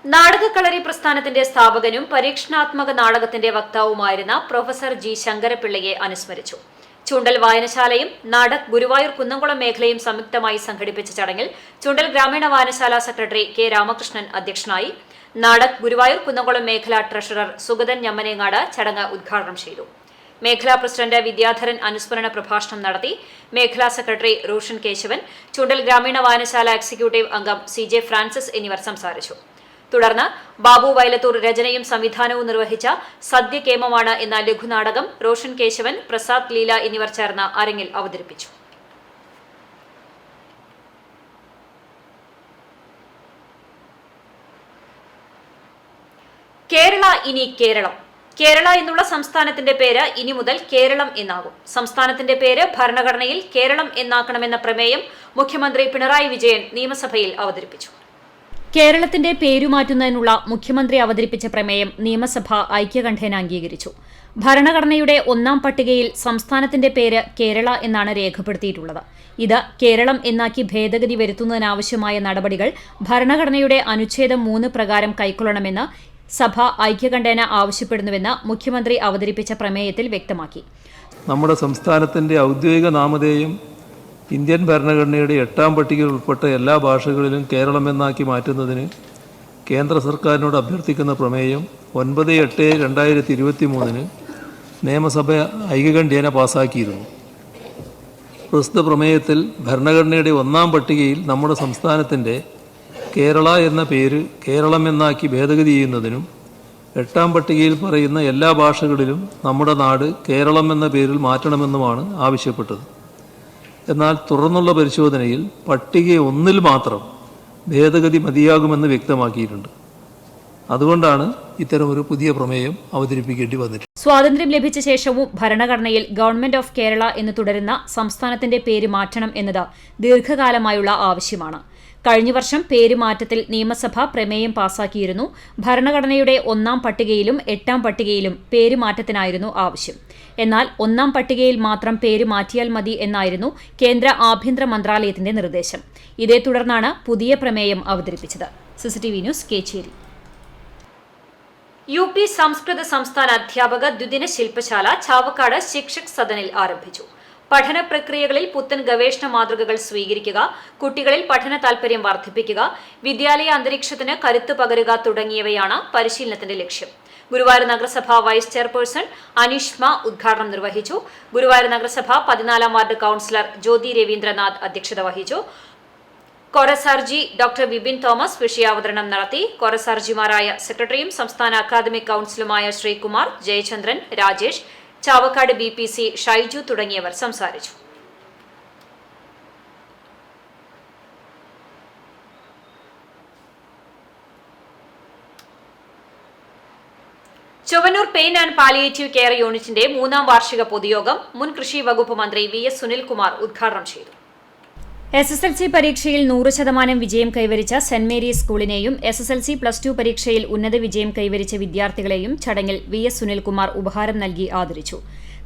A: നാടകക്കളരി പ്രസ്ഥാനത്തിന്റെ സ്ഥാപകനും പരീക്ഷണാത്മക നാടകത്തിന്റെ വക്താവുമായിരുന്ന പ്രൊഫസർ G. ശങ്കരപിള്ളയെ അനുസ്മരിച്ചു. ചുണ്ടൽ വായനശാലയും നാടക് ഗുരുവായൂർ കുന്നംകുളം മേഖലയും സംയുക്തമായി സംഘടിപ്പിച്ച ചടങ്ങിൽ ചുണ്ടൽ ഗ്രാമീണ വായനശാല സെക്രട്ടറി K. രാമകൃഷ്ണൻ അധ്യക്ഷനായി. നാടക് ഗുരുവായൂർ കുന്നംകുളം മേഖലാ ട്രഷറർ സുഗതൻ ഞമ്മനേങ്ങാട് ചടങ്ങ് ഉദ്ഘാടനം ചെയ്തു. മേഖലാ പ്രസിഡന്റ് വിദ്യാധരൻ അനുസ്മരണ പ്രഭാഷണം നടത്തി. മേഖലാ സെക്രട്ടറി റോഷൻ കേശവൻ, ചുണ്ടൽ ഗ്രാമീണ വായനശാല എക്സിക്യൂട്ടീവ് അംഗം CJ ഫ്രാൻസിസ് എന്നിവർ സംസാരിച്ചു. തുടർന്ന് ബാബു വയലത്തൂർ രചനയും സംവിധാനവും നിർവഹിച്ച സദ്യകേമമാണ് എന്ന ലഘുനാടകം റോഷൻ കേശവൻ, പ്രസാദ് ലീല എന്നിവർ ചേർന്ന് അരങ്ങിൽ അവതരിപ്പിച്ചു. കേരള ഇനി കേരളം. കേരള എന്നുള്ള സംസ്ഥാനത്തിന്റെ പേര് ഇനി മുതൽ കേരളം എന്നാകും. സംസ്ഥാനത്തിന്റെ പേര് ഭരണഘടനയിൽ കേരളം എന്നാക്കണമെന്ന പ്രമേയം മുഖ്യമന്ത്രി പിണറായി വിജയൻ നിയമസഭയിൽ അവതരിപ്പിച്ചു. കേരളത്തിന്റെ പേരുമാറ്റുന്നതിനുള്ള മുഖ്യമന്ത്രി അവതരിപ്പിച്ച പ്രമേയം നിയമസഭ ഐക്യകണ്ഠേന അംഗീകരിച്ചു. ഭരണഘടനയുടെ 1-ാം പട്ടികയിൽ സംസ്ഥാനത്തിന്റെ പേര് കേരള എന്നാണ് രേഖപ്പെടുത്തിയിട്ടുള്ളത്. ഇത് കേരളം എന്നാക്കി ഭേദഗതി വരുത്തുന്നതിനാവശ്യമായ നടപടികൾ ഭരണഘടനയുടെ അനുച്ഛേദം 3 പ്രകാരം കൈക്കൊള്ളണമെന്ന് സഭ ഐക്യകണ്ഠേന ആവശ്യപ്പെടുന്നുവെന്ന് മുഖ്യമന്ത്രി അവതരിപ്പിച്ച പ്രമേയത്തിൽ വ്യക്തമാക്കി.
E: നമ്മുടെ സംസ്ഥാനത്തിന്റെ ഔദ്യോഗിക നാമധേയം ഇന്ത്യൻ ഭരണഘടനയുടെ 8-ാം പട്ടികയിൽ ഉൾപ്പെട്ട എല്ലാ ഭാഷകളിലും കേരളമെന്നാക്കി മാറ്റുന്നതിന് കേന്ദ്ര സർക്കാരിനോട് അഭ്യർത്ഥിക്കുന്ന പ്രമേയം 9/8/2023 നിയമസഭ ഐക്യകണ്ഠേന പാസാക്കിയിരുന്നു. പ്രസ്തുത പ്രമേയത്തിൽ ഭരണഘടനയുടെ 1-ാം പട്ടികയിൽ നമ്മുടെ സംസ്ഥാനത്തിൻ്റെ കേരള എന്ന പേര് കേരളമെന്നാക്കി ഭേദഗതി ചെയ്യുന്നതിനും 8-ാം പട്ടികയിൽ പറയുന്ന എല്ലാ ഭാഷകളിലും നമ്മുടെ നാട് കേരളം എന്ന പേരിൽ മാറ്റണമെന്നുമാണ് ആവശ്യപ്പെട്ടത്. എന്നാൽ തുടർന്നുള്ള പരിശോധനയിൽ പട്ടിക 1-ൽ മാത്രം ഭേദഗതി മതിയാകുമെന്ന് വ്യക്തമാക്കിയിട്ടുണ്ട്. അതുകൊണ്ടാണ് ഇത്തരമൊരു പുതിയ പ്രമേയം അവതരിപ്പിക്കേണ്ടി വന്നിട്ടുള്ളത്.
A: സ്വാതന്ത്ര്യം ലഭിച്ച ശേഷവും ഭരണഘടനയിൽ ഗവൺമെന്റ് ഓഫ് കേരള എന്ന് തുടരുന്ന സംസ്ഥാനത്തിന്റെ പേര് മാറ്റണം എന്നത് ദീർഘകാലമായുള്ള ആവശ്യമാണ്. കഴിഞ്ഞ വർഷം പേരുമാറ്റത്തിൽ നിയമസഭ പ്രമേയം പാസാക്കിയിരുന്നു. ഭരണഘടനയുടെ 1-ാം പട്ടികയിലും 8-ാം പട്ടികയിലും പേരുമാറ്റത്തിനായിരുന്നു ആവശ്യം. എന്നാൽ 1-ാം പട്ടികയിൽ മാത്രം പേര് മാറ്റിയാൽ മതി എന്നായിരുന്നു കേന്ദ്ര ആഭ്യന്തര മന്ത്രാലയത്തിന്റെ നിർദ്ദേശം. ഇതേ തുടർന്നാണ് പുതിയ പ്രമേയം അവതരിപ്പിച്ചത്. CCTV news Kecheri. UP സംസ്കൃത സംസ്ഥാന അധ്യാപക ദ്വിദിന ശില്പശാല ചാവക്കാട് ശിക്ഷക് സദനിൽ ആരംഭിച്ചു. പഠന പ്രക്രിയകളിൽ പുത്തൻ ഗവേഷണ മാതൃകകൾ സ്വീകരിക്കുക, കുട്ടികളിൽ പഠന താൽപര്യം വർദ്ധിപ്പിക്കുക, വിദ്യാലയ അന്തരീക്ഷത്തിന് കരുത്ത് പകരുക തുടങ്ങിയവയാണ് പരിശീലനത്തിന്റെ ലക്ഷ്യം. ഗുരുവായൂർ നഗരസഭ വൈസ് ചെയർപേഴ്സൺ അനീഷ്മ ഉദ്ഘാടനം നിർവഹിച്ചു. ഗുരുവായൂർ നഗരസഭ 14-ാം വാർഡ് കൌൺസിലർ ജ്യോതി രവീന്ദ്രനാഥ് അധ്യക്ഷത വഹിച്ചു. കൊറസാർജി ഡോക്ടർ വിപിൻ തോമസ് വിഷയാവതരണം നടത്തി. കൊറസാർജിമാരായ സെക്രട്ടറിയും സംസ്ഥാന അക്കാദമിക് കൌൺസിലുമായ ശ്രീകുമാർ, ജയചന്ദ്രൻ, രാജേഷ്, ചാവക്കാട് BPC ഷൈജു തുടങ്ങിയവർ സംസാരിച്ചു. Chowwannur pain and palliative care യൂണിറ്റിന്റെ 3ാം വാർഷിക പൊതുയോഗം മുൻ കൃഷി വകുപ്പ് മന്ത്രി VS സുനിൽകുമാർ ഉദ്ഘാടനം ചെയ്തു. SSLC പരീക്ഷയിൽ 100% വിജയം കൈവരിച്ച സെന്റ് മേരീസ് സ്കൂളിനെയും SSLC +2 പരീക്ഷയിൽ ഉന്നത വിജയം കൈവരിച്ച വിദ്യാർത്ഥികളെയും ചടങ്ങിൽ VS സുനിൽകുമാർ ഉപഹാരം നൽകി ആദരിച്ചു.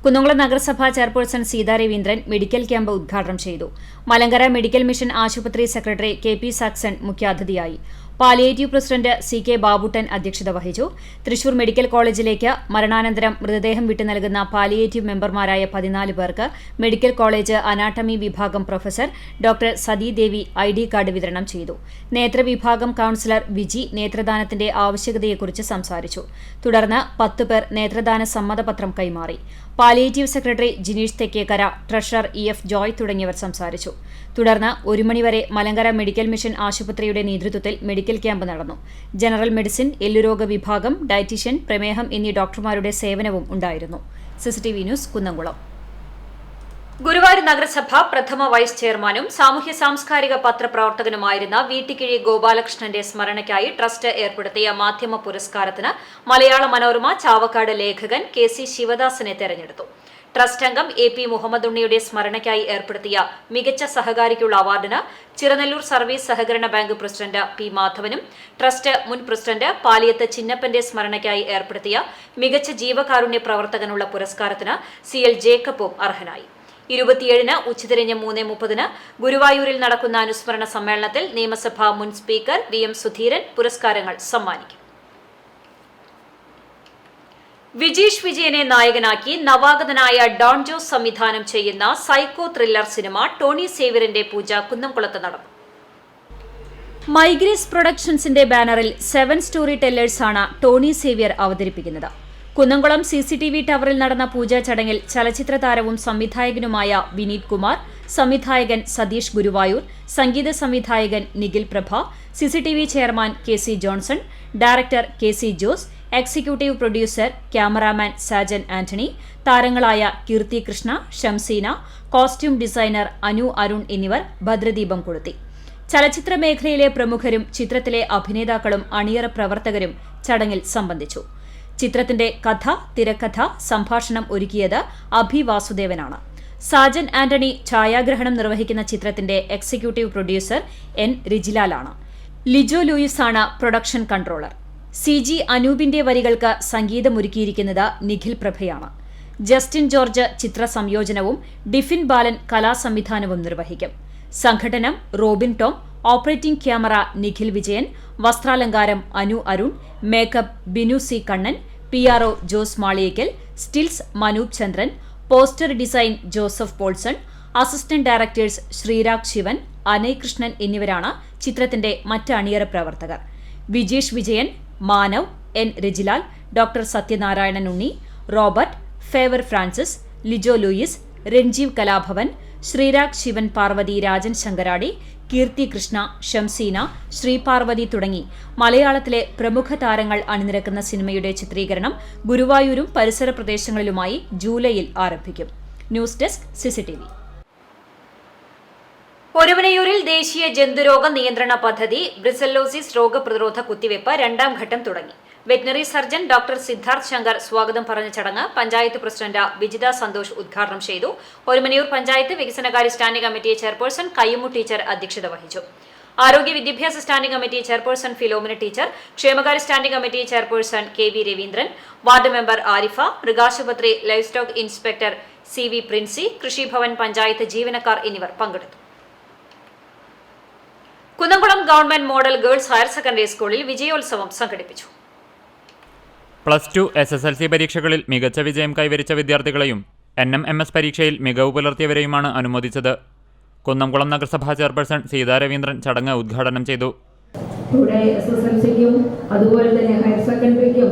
A: കുന്നംകുളം നഗരസഭാ chairperson Seetha Raveendran medical camp ഉദ്ഘാടനം ചെയ്തു. മലങ്കര മെഡിക്കൽ മിഷൻ ആശുപത്രി സെക്രട്ടറി KP സാക്സൺ മുഖ്യാതിഥിയായി. പാലിയേറ്റീവ് പ്രസിഡന്റ് CK ബാബുട്ടൻ അധ്യക്ഷത വഹിച്ചു. തൃശൂർ മെഡിക്കൽ കോളേജിലേക്ക് മരണാനന്തരം മൃതദേഹം വിട്ടു നൽകുന്ന പാലിയേറ്റീവ് മെമ്പർമാരായ 14 പേർക്ക് മെഡിക്കൽ കോളേജ് അനാട്ടമി വിഭാഗം professor doctor Sathidevi ID card വിതരണം ചെയ്തു. നേത്രവിഭാഗം കൌൺസിലർ വിജി നേത്രദാനത്തിന്റെ ആവശ്യകതയെക്കുറിച്ച് സംസാരിച്ചു. തുടർന്ന് 10 പേർ നേത്രദാന സമ്മതപത്രം കൈമാറി. Palliative secretary Jineesh Thekkekkara, treasurer EF Joy തുടങ്ങിയവർ സംസാരിച്ചു. തുടർന്ന് 1 മണിവരെ മലങ്കര മെഡിക്കൽ മിഷൻ ആശുപത്രിയുടെ നേതൃത്വത്തിൽ മെഡിക്കൽ ക്യാമ്പ് നടന്നു. ജനറൽ മെഡിസിൻ, എല്ലുരോഗ വിഭാഗം, ഡയറ്റീഷ്യൻ, പ്രമേഹം എന്നീ ഡോക്ടർമാരുടെ സേവനവും ഉണ്ടായിരുന്നു. CCTV news Kunnamkulam. ഗുരുവായൂർ നഗരസഭ പ്രഥമ വൈസ് ചെയർമാനും സാമൂഹ്യ സാംസ്കാരിക പത്രപ്രവർത്തകനുമായിരുന്ന വീട്ടിക്കിഴി ഗോപാലകൃഷ്ണന്റെ സ്മരണയ്ക്കായി ട്രസ്റ്റ് ഏർപ്പെടുത്തിയ മാധ്യമ പുരസ്കാരത്തിന് മലയാള മനോരമ ചാവക്കാട് ലേഖകൻ KC ശിവദാസനെ തെരഞ്ഞെടുത്തു. ട്രസ്റ്റ് അംഗം AP മുഹമ്മദ് ഉണ്ണിയുടെ സ്മരണയ്ക്കായി ഏർപ്പെടുത്തിയ മികച്ച സഹകാരിക്കുള്ള അവാർഡിന് ചിറനെല്ലൂർ സർവീസ് സഹകരണ ബാങ്ക് പ്രസിഡന്റ് P മാധവനും ട്രസ്റ്റ് മുൻ പ്രസിഡന്റ് പാലിയത്ത് ചിന്നപ്പന്റെ സ്മരണയ്ക്കായി ഏർപ്പെടുത്തിയ മികച്ച ജീവകാരുണ്യ പ്രവർത്തകനുള്ള പുരസ്കാരത്തിന് CL ജേക്കബും അർഹനായി. 27-ന് ഉച്ചതിരിഞ്ഞ് 3:30 ഗുരുവായൂരിൽ നടക്കുന്ന അനുസ്മരണ സമ്മേളനത്തിൽ നിയമസഭാ മുൻ സ്പീക്കർ VM സുധീരൻ പുരസ്കാരങ്ങൾ സമ്മാനിക്കും. വിജീഷ് വിജയനെ നായകനാക്കി നവാഗതനായ ഡോൺ ജോസ് സംവിധാനം ചെയ്യുന്ന സൈക്കോ ത്രില്ലർ സിനിമ ടോണി സേവ്യറിന്റെ പൂജ കുന്നംകുളത്ത് നടന്നു. മൈഗ്രേസ് പ്രൊഡക്ഷൻസിന്റെ ബാനറിൽ 7 സ്റ്റോറി ടെല്ലേഴ്സാണ് ടോണി സേവ്യർ അവതരിപ്പിക്കുന്നത്. കുന്നംകുളം CCTV ടവറിൽ നടന്ന പൂജാ ചടങ്ങിൽ ചലച്ചിത്ര താരവും സംവിധായകനുമായ വിനീത് കുമാർ, സംവിധായകൻ സതീഷ് ഗുരുവായൂർ, സംഗീത സംവിധായകൻ നിഖിൽ പ്രഭ, CCTV chairman KC Johnson, director KC Jose, executive producer cameraman Sajan Antony, താരങ്ങളായ കീർത്തി കൃഷ്ണ, ഷംസീന, കോസ്റ്റ്യൂം ഡിസൈനർ അനു അരുൺ എന്നിവർ ഭദ്രദീപം കൊളുത്തി. ചലച്ചിത്ര മേഖലയിലെ പ്രമുഖരും ചിത്രത്തിലെ അഭിനേതാക്കളും അണിയറ പ്രവർത്തകരും ചടങ്ങിൽ സംബന്ധിച്ചു. ചിത്രത്തിന്റെ കഥ, തിരക്കഥ, സംഭാഷണം ഒരുക്കിയത് അഭി വാസുദേവനാണ്. സാജൻ ആന്റണി ഛായാഗ്രഹണം നിർവഹിക്കുന്ന ചിത്രത്തിന്റെ എക്സിക്യൂട്ടീവ് പ്രൊഡ്യൂസർ N റിജിലാലാണ്. ലിജോ ലൂയിസാണ് പ്രൊഡക്ഷൻ കൺട്രോളർ. CG അനൂപിന്റെ വരികൾക്ക് സംഗീതമൊരുക്കിയിരിക്കുന്നത് നിഖിൽ പ്രഭയാണ്. ജസ്റ്റിൻ ജോർജ് ചിത്ര സംയോജനവും ഡിഫിൻ ബാലൻ കലാസംവിധാനവും നിർവഹിക്കും. സംഘടനം Robin Tom, operating camera Nikhil Vijayan, വസ്ത്രാലങ്കാരം Anu Arun, makeup Binu C Kannan, PRO Jose Maliyekkal, stills Manoop Chandran, poster design Joseph Paulson, assistant directors Sreerag Sivan, Anay Krishnan എന്നിവരാണ് ചിത്രത്തിന്റെ മറ്റ് അണിയറ പ്രവർത്തകർ. Vijeesh Vijayan, Manav, N Rajilal, doctor Sathyanarayanan Unni, Robert, favour Francis, Lijo Louis, Ranjeev Kalabhavan, Sreerag Sivan, Parvathy, Rajan Sankaradi, Keerthi Krishna, Shamseena, Sreeparvathy തുടങ്ങി മലയാളത്തിലെ പ്രമുഖ താരങ്ങൾ അണിനിരക്കുന്ന സിനിമയുടെ ചിത്രീകരണം ഗുരുവായൂരും പരിസര പ്രദേശങ്ങളിലുമായി ജൂലൈയിൽ ആരംഭിക്കും. News desk CCTV. ഒരുവനയൂരിൽ ദേശീയ ജന്തുരോഗ നിയന്ത്രണ പദ്ധതി ബ്രിസെല്ലോസിസ് രോഗപ്രതിരോധ കുത്തിവയ്പ് 2ാം ഘട്ടം തുടങ്ങി. Veterinary surgeon doctor Siddharth Shankar സ്വാഗതം പറഞ്ഞ ചടങ്ങ് പഞ്ചായത്ത് പ്രസിഡന്റ് വിജിത സന്തോഷ് ഉദ്ഘാടനം ചെയ്തു. ഒരുമനയൂർ പഞ്ചായത്ത് വികസനകാര്യ standing committee chairperson Kayyumu teacher അധ്യക്ഷത വഹിച്ചു. ആരോഗ്യ വിദ്യാഭ്യാസ standing committee chairperson Philomina teacher, ക്ഷേമകാര്യ standing committee chairperson KV Raveendran, ward member Arifa, മൃഗാശുപത്രി livestock inspector CV Princy, Krishibhavan panchayat ജീവനക്കാർ എന്നിവർ പങ്കെടുത്തു. Kunnamkulam government model girls higher secondary സ്കൂളിൽ വിജയോത്സവം സംഘടിപ്പിച്ചു.
C: +2 SSLC പരീക്ഷകളിൽ മികച്ച വിജയം കൈവരിച്ച വിദ്യാർത്ഥികളെയും NMMS പരീക്ഷയിൽ മികവ് പുലർത്തിയവരെയുമാണ് അനുമോദിച്ചത്. കുന്നംകുളം നഗരസഭാ ചെയർപേഴ്സൺ സീതാ രവീന്ദ്രൻ ചടങ്ങ് ഉദ്ഘാടനം ചെയ്തു.
F: ഇവിടെ SSLCക്കും അതുപോലെ തന്നെ ഹയർ സെക്കൻഡറിക്കും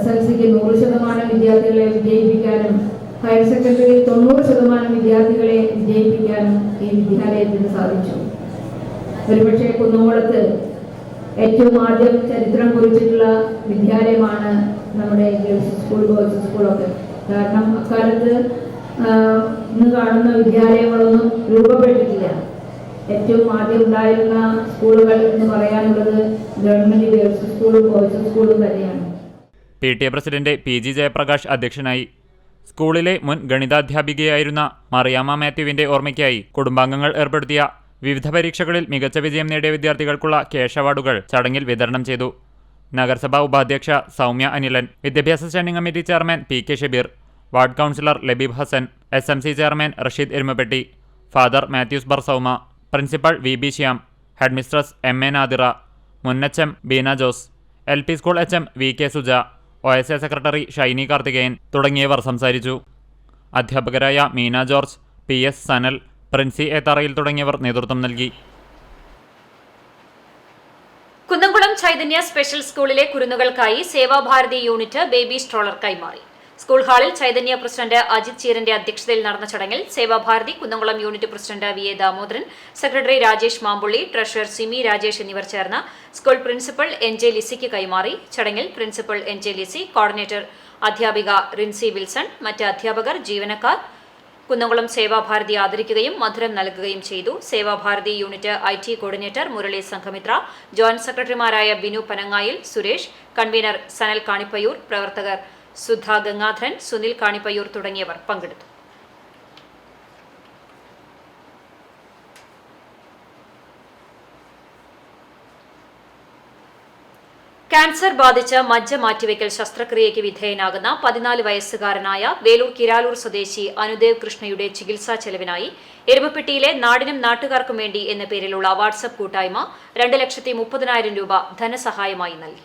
F: SLCക്ക് 100% വിദ്യാർത്ഥികളെ വിജയിപ്പിക്കാനും ഹയർ സെക്കൻഡറിയിൽ 90% വിദ്യാർത്ഥികളെ വിജയിപ്പിക്കാനും ഈ വിദ്യാലയത്തിന് സാധിച്ചു. ഒരുപക്ഷെ കുന്നംകുളത്ത് ഏറ്റവും ആദ്യം ചരിത്രം കുറിച്ചിട്ടുള്ള വിദ്യാലയമാണ് നമ്മുടെ ഗേൾസ് സ്കൂൾ, ബോയ്സ് സ്കൂളൊക്കെ. കാരണം അക്കാലത്ത് ഇന്ന് കാണുന്ന വിദ്യാലയങ്ങളൊന്നും രൂപപ്പെട്ടിട്ടില്ല. ഏറ്റവും ആദ്യം ഉണ്ടായിരുന്ന സ്കൂളുകൾ എന്ന് പറയാനുള്ളത് ഗവൺമെന്റ് ഗേൾസ് സ്കൂളും ബോയ്സ് സ്കൂളും തന്നെയാണ്.
C: PTA പ്രസിഡന്റ് PG ജയപ്രകാശ് അധ്യക്ഷനായി. സ്കൂളിലെ മുൻ ഗണിതാധ്യാപികയായിരുന്ന മറിയാമ്മ മാത്യുവിന്റെ ഓർമ്മയ്ക്കായി കുടുംബാംഗങ്ങൾ ഏർപ്പെടുത്തിയ വിവിധ പരീക്ഷകളിൽ മികച്ച വിജയം നേടിയ വിദ്യാർത്ഥികൾക്കുള്ള ക്യാഷ് അവാർഡുകൾ ചടങ്ങിൽ വിതരണം ചെയ്തു. നഗരസഭാ ഉപാധ്യക്ഷ സൗമ്യ അനിലൻ, വിദ്യാഭ്യാസ standing committee chairman PK Shabeer, വാർഡ് councillor Labeeb Hassan, SMC chairman Rasheed Erumapetty, father Mathews Barsauma, principal VB Shyam, headmistress MA Nadira, മുൻ HM Beena Jose, LP school HM VK Suja, OSA secretary Shiny Karthikeyan തുടങ്ങിയവർ സംസാരിച്ചു. അധ്യാപകരായ Meena George, PS Sanal, Princy A Tharayil തുടങ്ങിയവർ നേതൃത്വം നൽകി.
A: കുന്നംകുളം ചൈതന്യ സ്പെഷ്യൽ സ്കൂളിലെ കുരുന്നുകൾക്കായി സേവാഭാരതി യൂണിറ്റ് ബേബി സ്ട്രോളർ കൈമാറി. സ്കൂൾ ഹാളിൽ ചൈതന്യ പ്രസിഡന്റ് അജിത് ചീരന്റെ അധ്യക്ഷതയിൽ നടന്ന ചടങ്ങിൽ Sevabharathi Kunnamkulam unit president VA Damodaran, secretary Rajesh Mampully, treasurer Simi Rajesh എന്നിവർ ചേർന്ന് സ്കൂൾ പ്രിൻസിപ്പൽ NJ ലിസിക്ക് കൈമാറി. ചടങ്ങിൽ പ്രിൻസിപ്പൽ NJ ലിസി, കോർഡിനേറ്റർ അധ്യാപിക റിൻസി വിൽസൺ, മറ്റ് അധ്യാപകർ, ജീവനക്കാർ കുന്നംകുളം സേവാഭാരതി ആദരിക്കുകയും മധുരം നൽകുകയും ചെയ്തു. Sevabharathi unit IT coordinator Murali Sanghamitra, joint സെക്രട്ടറിമാരായ ബിനു പനങ്ങായിൽ, സുരേഷ്, കൺവീനർ സനൽ കാണിപ്പയ്യൂർ, പ്രവർത്തകർ സുധ ഗംഗാധരൻ, സുനിൽ കാണിപ്പയ്യൂർ തുടങ്ങിയവർ പങ്കെടുത്തു. ക്യാൻസർ ബാധിച്ച് മജ്ജ മാറ്റിവെക്കൽ ശസ്ത്രക്രിയയ്ക്ക് വിധേയനാകുന്ന 14 വയസ്സുകാരനായ വേലൂർ കിരാലൂർ സ്വദേശി അനുദേവ് കൃഷ്ണയുടെ ചികിത്സാ ചെലവിനായി എരുമപ്പെട്ടിയിലെ നാടിനും നാട്ടുകാർക്കും വേണ്ടി എന്ന പേരിലുള്ള വാട്സ്ആപ്പ് കൂട്ടായ്മ 2,30,000 രൂപ ധനസഹായമായി നൽകി.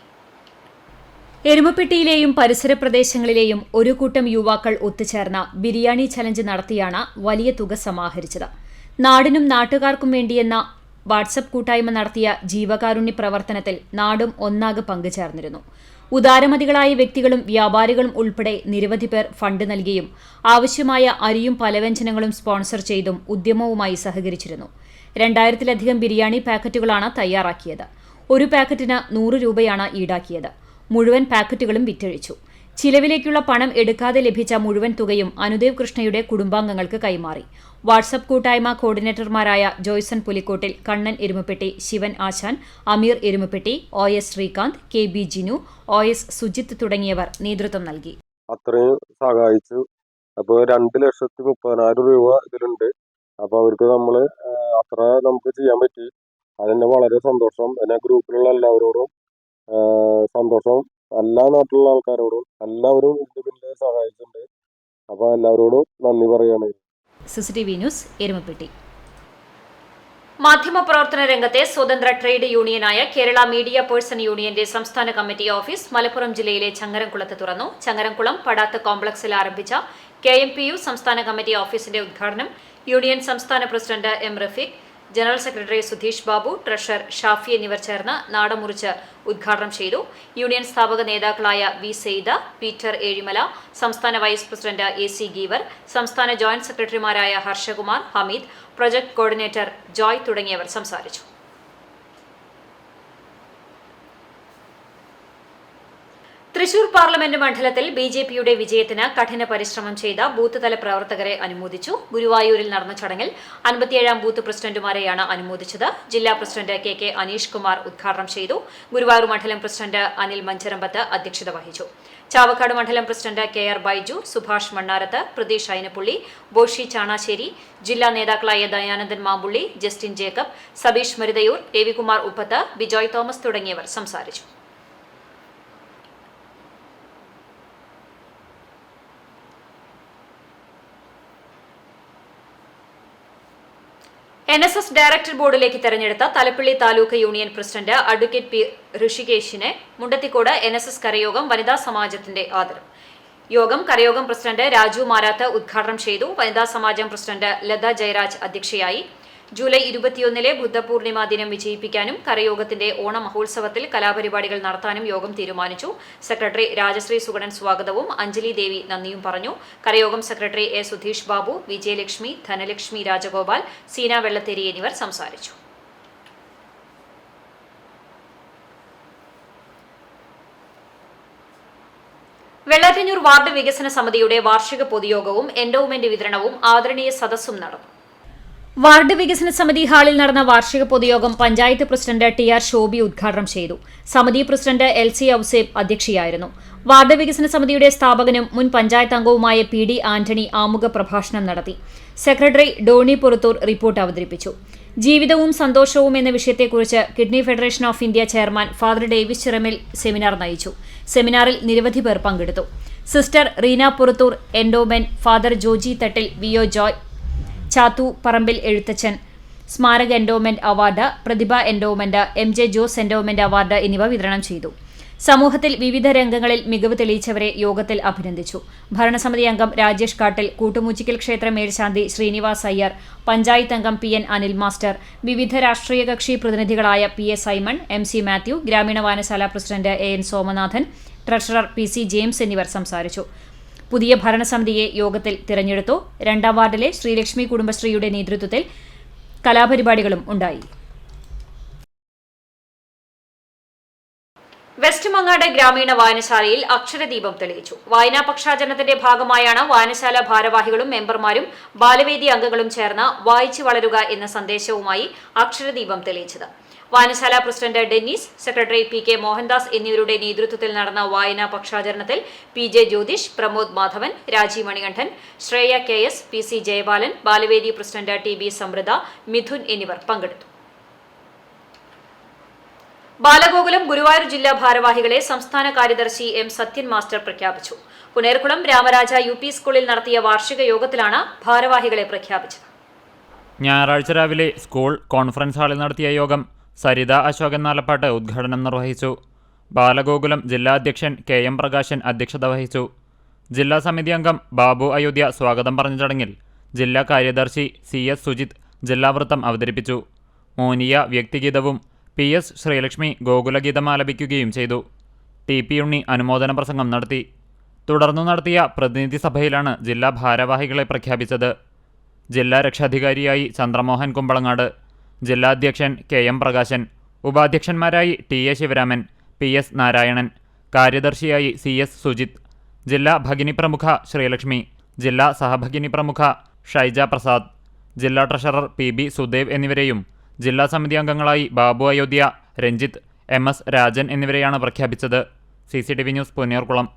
A: എരുമപ്പെട്ടിയിലെയും പരിസര പ്രദേശങ്ങളിലെയും ഒരു കൂട്ടം യുവാക്കൾ ഒത്തുചേർന്ന ബിരിയാണി ചലഞ്ച് നടത്തിയാണ് വലിയ തുക സമാഹരിച്ചത്. നാടിനും നാട്ടുകാർക്കും വേണ്ടിയെന്ന വാട്സ്ആപ്പ് കൂട്ടായ്മ നടത്തിയ ജീവകാരുണ്യ പ്രവർത്തനത്തിൽ നാടും ഒന്നാകെ പങ്കുചേർന്നിരുന്നു. ഉദാരമതികളായ വ്യക്തികളും വ്യാപാരികളും ഉൾപ്പെടെ നിരവധി പേർ ഫണ്ട് നൽകിയും ആവശ്യമായ അരിയും പലവ്യഞ്ജനങ്ങളും സ്പോൺസർ ചെയ്തും ഉദ്യമവുമായി സഹകരിച്ചിരുന്നു. 2000-ലധികം ബിരിയാണി പാക്കറ്റുകളാണ് തയ്യാറാക്കിയത്. ഒരു പാക്കറ്റിന് 100 രൂപയാണ് ഈടാക്കിയത്. മുഴുവൻ പാക്കറ്റുകളും വിറ്റഴിച്ചു. ചിലവിലേക്കുള്ള പണം എടുക്കാതെ ലഭിച്ച മുഴുവൻ തുകയും അനുദേവ് കൃഷ്ണയുടെ കുടുംബാംഗങ്ങൾക്ക് കൈമാറി. വാട്സ്ആപ്പ് കൂട്ടായ്മ കോർഡിനേറ്റർമാരായ ജോയ്സൺ പുലിക്കോട്ടിൽ, കണ്ണൻ എരുമപ്പെട്ടി, ശിവൻ ആശാൻ, അമീർ Erumapetty, OS Srikanth, KB Jinu, OS Sujith തുടങ്ങിയവർ നേതൃത്വം നൽകി.
G: അത്രയും സഹായിച്ചു. അപ്പോൾ 2,30,000 രൂപ ഇതിലുണ്ട്. അപ്പോൾ അവർക്ക് നമ്മൾ അത്ര നമുക്ക് ചെയ്യാൻ പറ്റി. അതിന് വളരെ സന്തോഷം. എന്നെ ഗ്രൂപ്പിലുള്ള എല്ലാവരോടും സന്തോഷം. എല്ലാ നാട്ടിലുള്ള ആൾക്കാരോടും എല്ലാവരും ഇതിൽ സഹായിച്ചിട്ടുണ്ട്. അപ്പോൾ എല്ലാവരോടും നന്ദി പറയാണ്.
A: CCTV news, Erumapetty. മാധ്യമപ്രവർത്തന രംഗത്തെ സ്വതന്ത്ര ട്രേഡ് യൂണിയനായ കേരള മീഡിയ പേഴ്സൺ യൂണിയന്റെ സംസ്ഥാന കമ്മിറ്റി ഓഫീസ് മലപ്പുറം ജില്ലയിലെ ചങ്ങരംകുളത്ത് തുറന്നു. ചങ്ങരംകുളം പടാത്ത് കോംപ്ലക്സിൽ ആരംഭിച്ച KMPU സംസ്ഥാന കമ്മിറ്റി ഓഫീസിന്റെ ഉദ്ഘാടനം യൂണിയൻ സംസ്ഥാന president M Rafeeq, general secretary Sudheesh Babu, treasurer Shafi എന്നിവർ ചേർന്ന് നാടമുറിച്ച് ഉദ്ഘാടനം ചെയ്തു. യൂണിയൻ സ്ഥാപക നേതാക്കളായ V സെയ്ദ, പീറ്റർ ഏഴിമല, സംസ്ഥാന വൈസ് പ്രസിഡന്റ് AC ഗീവർ, സംസ്ഥാന ജോയിന്റ് സെക്രട്ടറിമാരായ ഹർഷകുമാർ, ഹമീദ്, പ്രൊജക്ട് കോർഡിനേറ്റർ ജോയ് തുടങ്ങിയവർ സംസാരിച്ചു. തൃശൂർ പാർലമെന്റ് മണ്ഡലത്തിൽ BJPയുടെ വിജയത്തിന് കഠിന പരിശ്രമം ചെയ്ത ബൂത്ത് തല പ്രവർത്തകരെ അനുമോദിച്ചു. ഗുരുവായൂരിൽ നടന്ന ചടങ്ങിൽ 57-ാം ബൂത്ത് പ്രസിഡന്റുമാരെയാണ് അനുമോദിച്ചത്. ജില്ലാ പ്രസിഡന്റ് KK അനീഷ് കുമാർ ഉദ്ഘാടനം ചെയ്തു. ഗുരുവായൂർ മണ്ഡലം പ്രസിഡന്റ് അനിൽ മഞ്ചരമ്പത്ത് അധ്യക്ഷത വഹിച്ചു. ചാവക്കാട് മണ്ഡലം പ്രസിഡന്റ് KR ബൈജു, സുഭാഷ് മണ്ണാരത്ത്, പ്രതീഷ് അയനപ്പുള്ളി, ബോഷി ചാണാശ്ശേരി, ജില്ലാ നേതാക്കളായ Dayanandan Mampully, Justin Jacob, Sabeesh Maruthayur, Ravikumar Uppath, Bijoy Thomas തുടങ്ങിയവർ സംസാരിച്ചു. NSS ഡയറക്ടർ ബോർഡിലേക്ക് തെരഞ്ഞെടുത്ത Thalappilly taluk union president advocate P ഋഷികേശിനെ മുണ്ടത്തിക്കോട് NSS കരയോഗം വനിതാ സമാജത്തിന്റെ ആദരം. യോഗം കരയോഗം പ്രസിഡന്റ് രാജു മാരാത്ത് ഉദ്ഘാടനം ചെയ്തു. വനിതാ സമാജം പ്രസിഡന്റ് ലത ജയരാജ് അധ്യക്ഷയായി. ജൂലൈ 21 ബുദ്ധപൂർണിമ ദിനം വിജയിപ്പിക്കാനും കരയോഗത്തിന്റെ ഓണമഹോത്സവത്തിൽ കലാപരിപാടികൾ നടത്താനും യോഗം തീരുമാനിച്ചു. സെക്രട്ടറി രാജശ്രീ സുഗണൻ സ്വാഗതവും അഞ്ജലി ദേവി നന്ദിയും പറഞ്ഞു. കരയോഗം സെക്രട്ടറി എ സുധീഷ് ബാബു, വിജയലക്ഷ്മി, ധനലക്ഷ്മി രാജഗോപാൽ, സീന വെള്ളത്തേരി എന്നിവർ സംസാരിച്ചു. വെള്ളാറ്റഞ്ഞൂർ വാർഡ് വികസന സമിതിയുടെ വാർഷിക പൊതുയോഗവും എൻഡോവ്മെന്റ് വിതരണവും ആദരണീയ സദസ്സും നടന്നു. വാർഡ് വികസന സമിതി ഹാളിൽ നടന്ന വാർഷിക പൊതുയോഗം പഞ്ചായത്ത് പ്രസിഡന്റ് ടി.ആർ. ശോഭി ഉദ്ഘാടനം ചെയ്തു. സമിതി പ്രസിഡന്റ് എൽ.സി. ഔസേബ് അധ്യക്ഷയായിരുന്നു. വാർഡ് വികസന സമിതിയുടെ സ്ഥാപകനും മുൻ പഞ്ചായത്ത് അംഗവുമായ പി.ഡി. ആന്റണി ആമുഖ പ്രഭാഷണം നടത്തി. സെക്രട്ടറി ഡോണി പുറത്തൂർ റിപ്പോർട്ട് അവതരിപ്പിച്ചു. ജീവിതവും സന്തോഷവും എന്ന വിഷയത്തെക്കുറിച്ച് kidney federation of India chairman father Davis Chiramel seminar നയിച്ചു. സെമിനാറിൽ നിരവധി പേർ പങ്കെടുത്തു. Sister Reena Purathur, endowment father Joji Thattil, V O. Joy, Chathu Parambil Ezhuthachan സ്മാരക endowment award, Prathibha endowment, M J. Jose endowment award എന്നിവ വിതരണം ചെയ്തു. സമൂഹത്തിൽ വിവിധ രംഗങ്ങളിൽ മികവ് തെളിയിച്ചവരെ യോഗത്തിൽ അഭിനന്ദിച്ചു. ഭരണസമിതി അംഗം രാജേഷ് കാട്ടിൽ, കൂട്ടുമുച്ചിക്കൽ ക്ഷേത്ര മേൽശാന്തി ശ്രീനിവാസ് അയ്യർ, പഞ്ചായത്ത് അംഗം പി.എൻ. അനിൽ മാസ്റ്റർ, വിവിധ രാഷ്ട്രീയ കക്ഷി പ്രതിനിധികളായ പി.എ. Simon, M C. മാത്യു, ഗ്രാമീണ വായനശാല president A N. Somanathan, treasurer P C. James എന്നിവർ സംസാരിച്ചു. പുതിയ ഭരണസമിതിയെ യോഗത്തിൽ തിരഞ്ഞെടുത്തു. 2ാം വാർഡിലെ ശ്രീലക്ഷ്മി കുടുംബശ്രീയുടെ നേതൃത്വത്തിൽ കലാപരിപാടികളും ഉണ്ടായി. വെസ്റ്റ് മങ്ങാട് ഗ്രാമീണ വായനശാലയിൽ അക്ഷരദീപം തെളിയിച്ചു. വായനാ പക്ഷാചരണത്തിന്റെ ഭാഗമായാണ് വായനശാല ഭാരവാഹികളും മെമ്പർമാരും ബാലവേദി അംഗങ്ങളും ചേർന്ന് വായിച്ചു വളരുക എന്ന സന്ദേശവുമായി അക്ഷരദീപം തെളിയിച്ചത്. വായനശാല president Dennis, secretary P K. Mohandas എന്നിവരുടെ നേതൃത്വത്തിൽ നടന്ന വായനാ പക്ഷാചരണത്തിൽ P J. Jyothish, Pramod Madhavan, Raji Manikandan, Sreya K S., P C. Jayapalan, Balavedi president T B. Samruddha, Mithun എന്നിവർ പങ്കെടുത്തു. ബാലഗോകുലം ഗുരുവായൂർ ജില്ലാ ഭാരവാഹികളെ സംസ്ഥാന കാര്യദർശി എം. സത്യൻ മാസ്റ്റർ പ്രഖ്യാപിച്ചു. പുനേർകുളം രാമരാജ യു.പി. സ്കൂളിൽ നടത്തിയ വാർഷിക യോഗത്തിലാണ് ഭാരവാഹികളെ പ്രഖ്യാപിച്ചത്.
C: ഞായറാഴ്ച രാവിലെ സ്കൂൾ കോൺഫറൻസ് ഹാളിൽ നടത്തിയ യോഗം സരിത അശോകൻ നാലപ്പാട്ട് ഉദ്ഘാടനം നിർവഹിച്ചു. ബാലഗോകുലം ജില്ലാ അധ്യക്ഷൻ കെ. എം. പ്രകാശൻ അധ്യക്ഷത വഹിച്ചു. ജില്ലാ സമിതി അംഗം ബാബു അയോധ്യ സ്വാഗതം പറഞ്ഞ ചടങ്ങിൽ ജില്ലാ കാര്യദർശി സി.എസ്. സുജിത് ജില്ലാവൃത്തം അവതരിപ്പിച്ചു. മോനിയ വ്യക്തിഗീതവും പി.എസ്. ശ്രീലക്ഷ്മി ഗോകുലഗീതം ആലപിക്കുകയും ചെയ്തു. ടി.പി. ഉണ്ണി അനുമോദന പ്രസംഗം നടത്തി. തുടർന്നു നടത്തിയ പ്രതിനിധി സഭയിലാണ് ജില്ലാ ഭാരവാഹികളെ പ്രഖ്യാപിച്ചത്. ജില്ലാ രക്ഷാധികാരിയായി ചന്ദ്രമോഹൻ കുമ്പളങ്ങാട്, ജില്ലാ അധ്യക്ഷൻ കെ. എം. പ്രകാശൻ, ഉപാധ്യക്ഷന്മാരായി ടി.എ. ശിവരാമൻ, പി.എസ്. നാരായണൻ, കാര്യദർശിയായി സി.എസ്. സുജിത്, ജില്ലാ ഭഗിനി പ്രമുഖ ശ്രീലക്ഷ്മി, ജില്ലാ സഹഭഗിനി പ്രമുഖ ഷൈജ പ്രസാദ്, ജില്ലാ ട്രഷറർ പി.ബി. സുദേവ് എന്നിവരെയും ജില്ലാ സമിതി അംഗങ്ങളായി ബാബു അയോധ്യ, രഞ്ജിത്ത്, എം.എസ്. രാജൻ എന്നിവരെയാണ് പ്രഖ്യാപിച്ചത്. CCTV news Punnerkulam.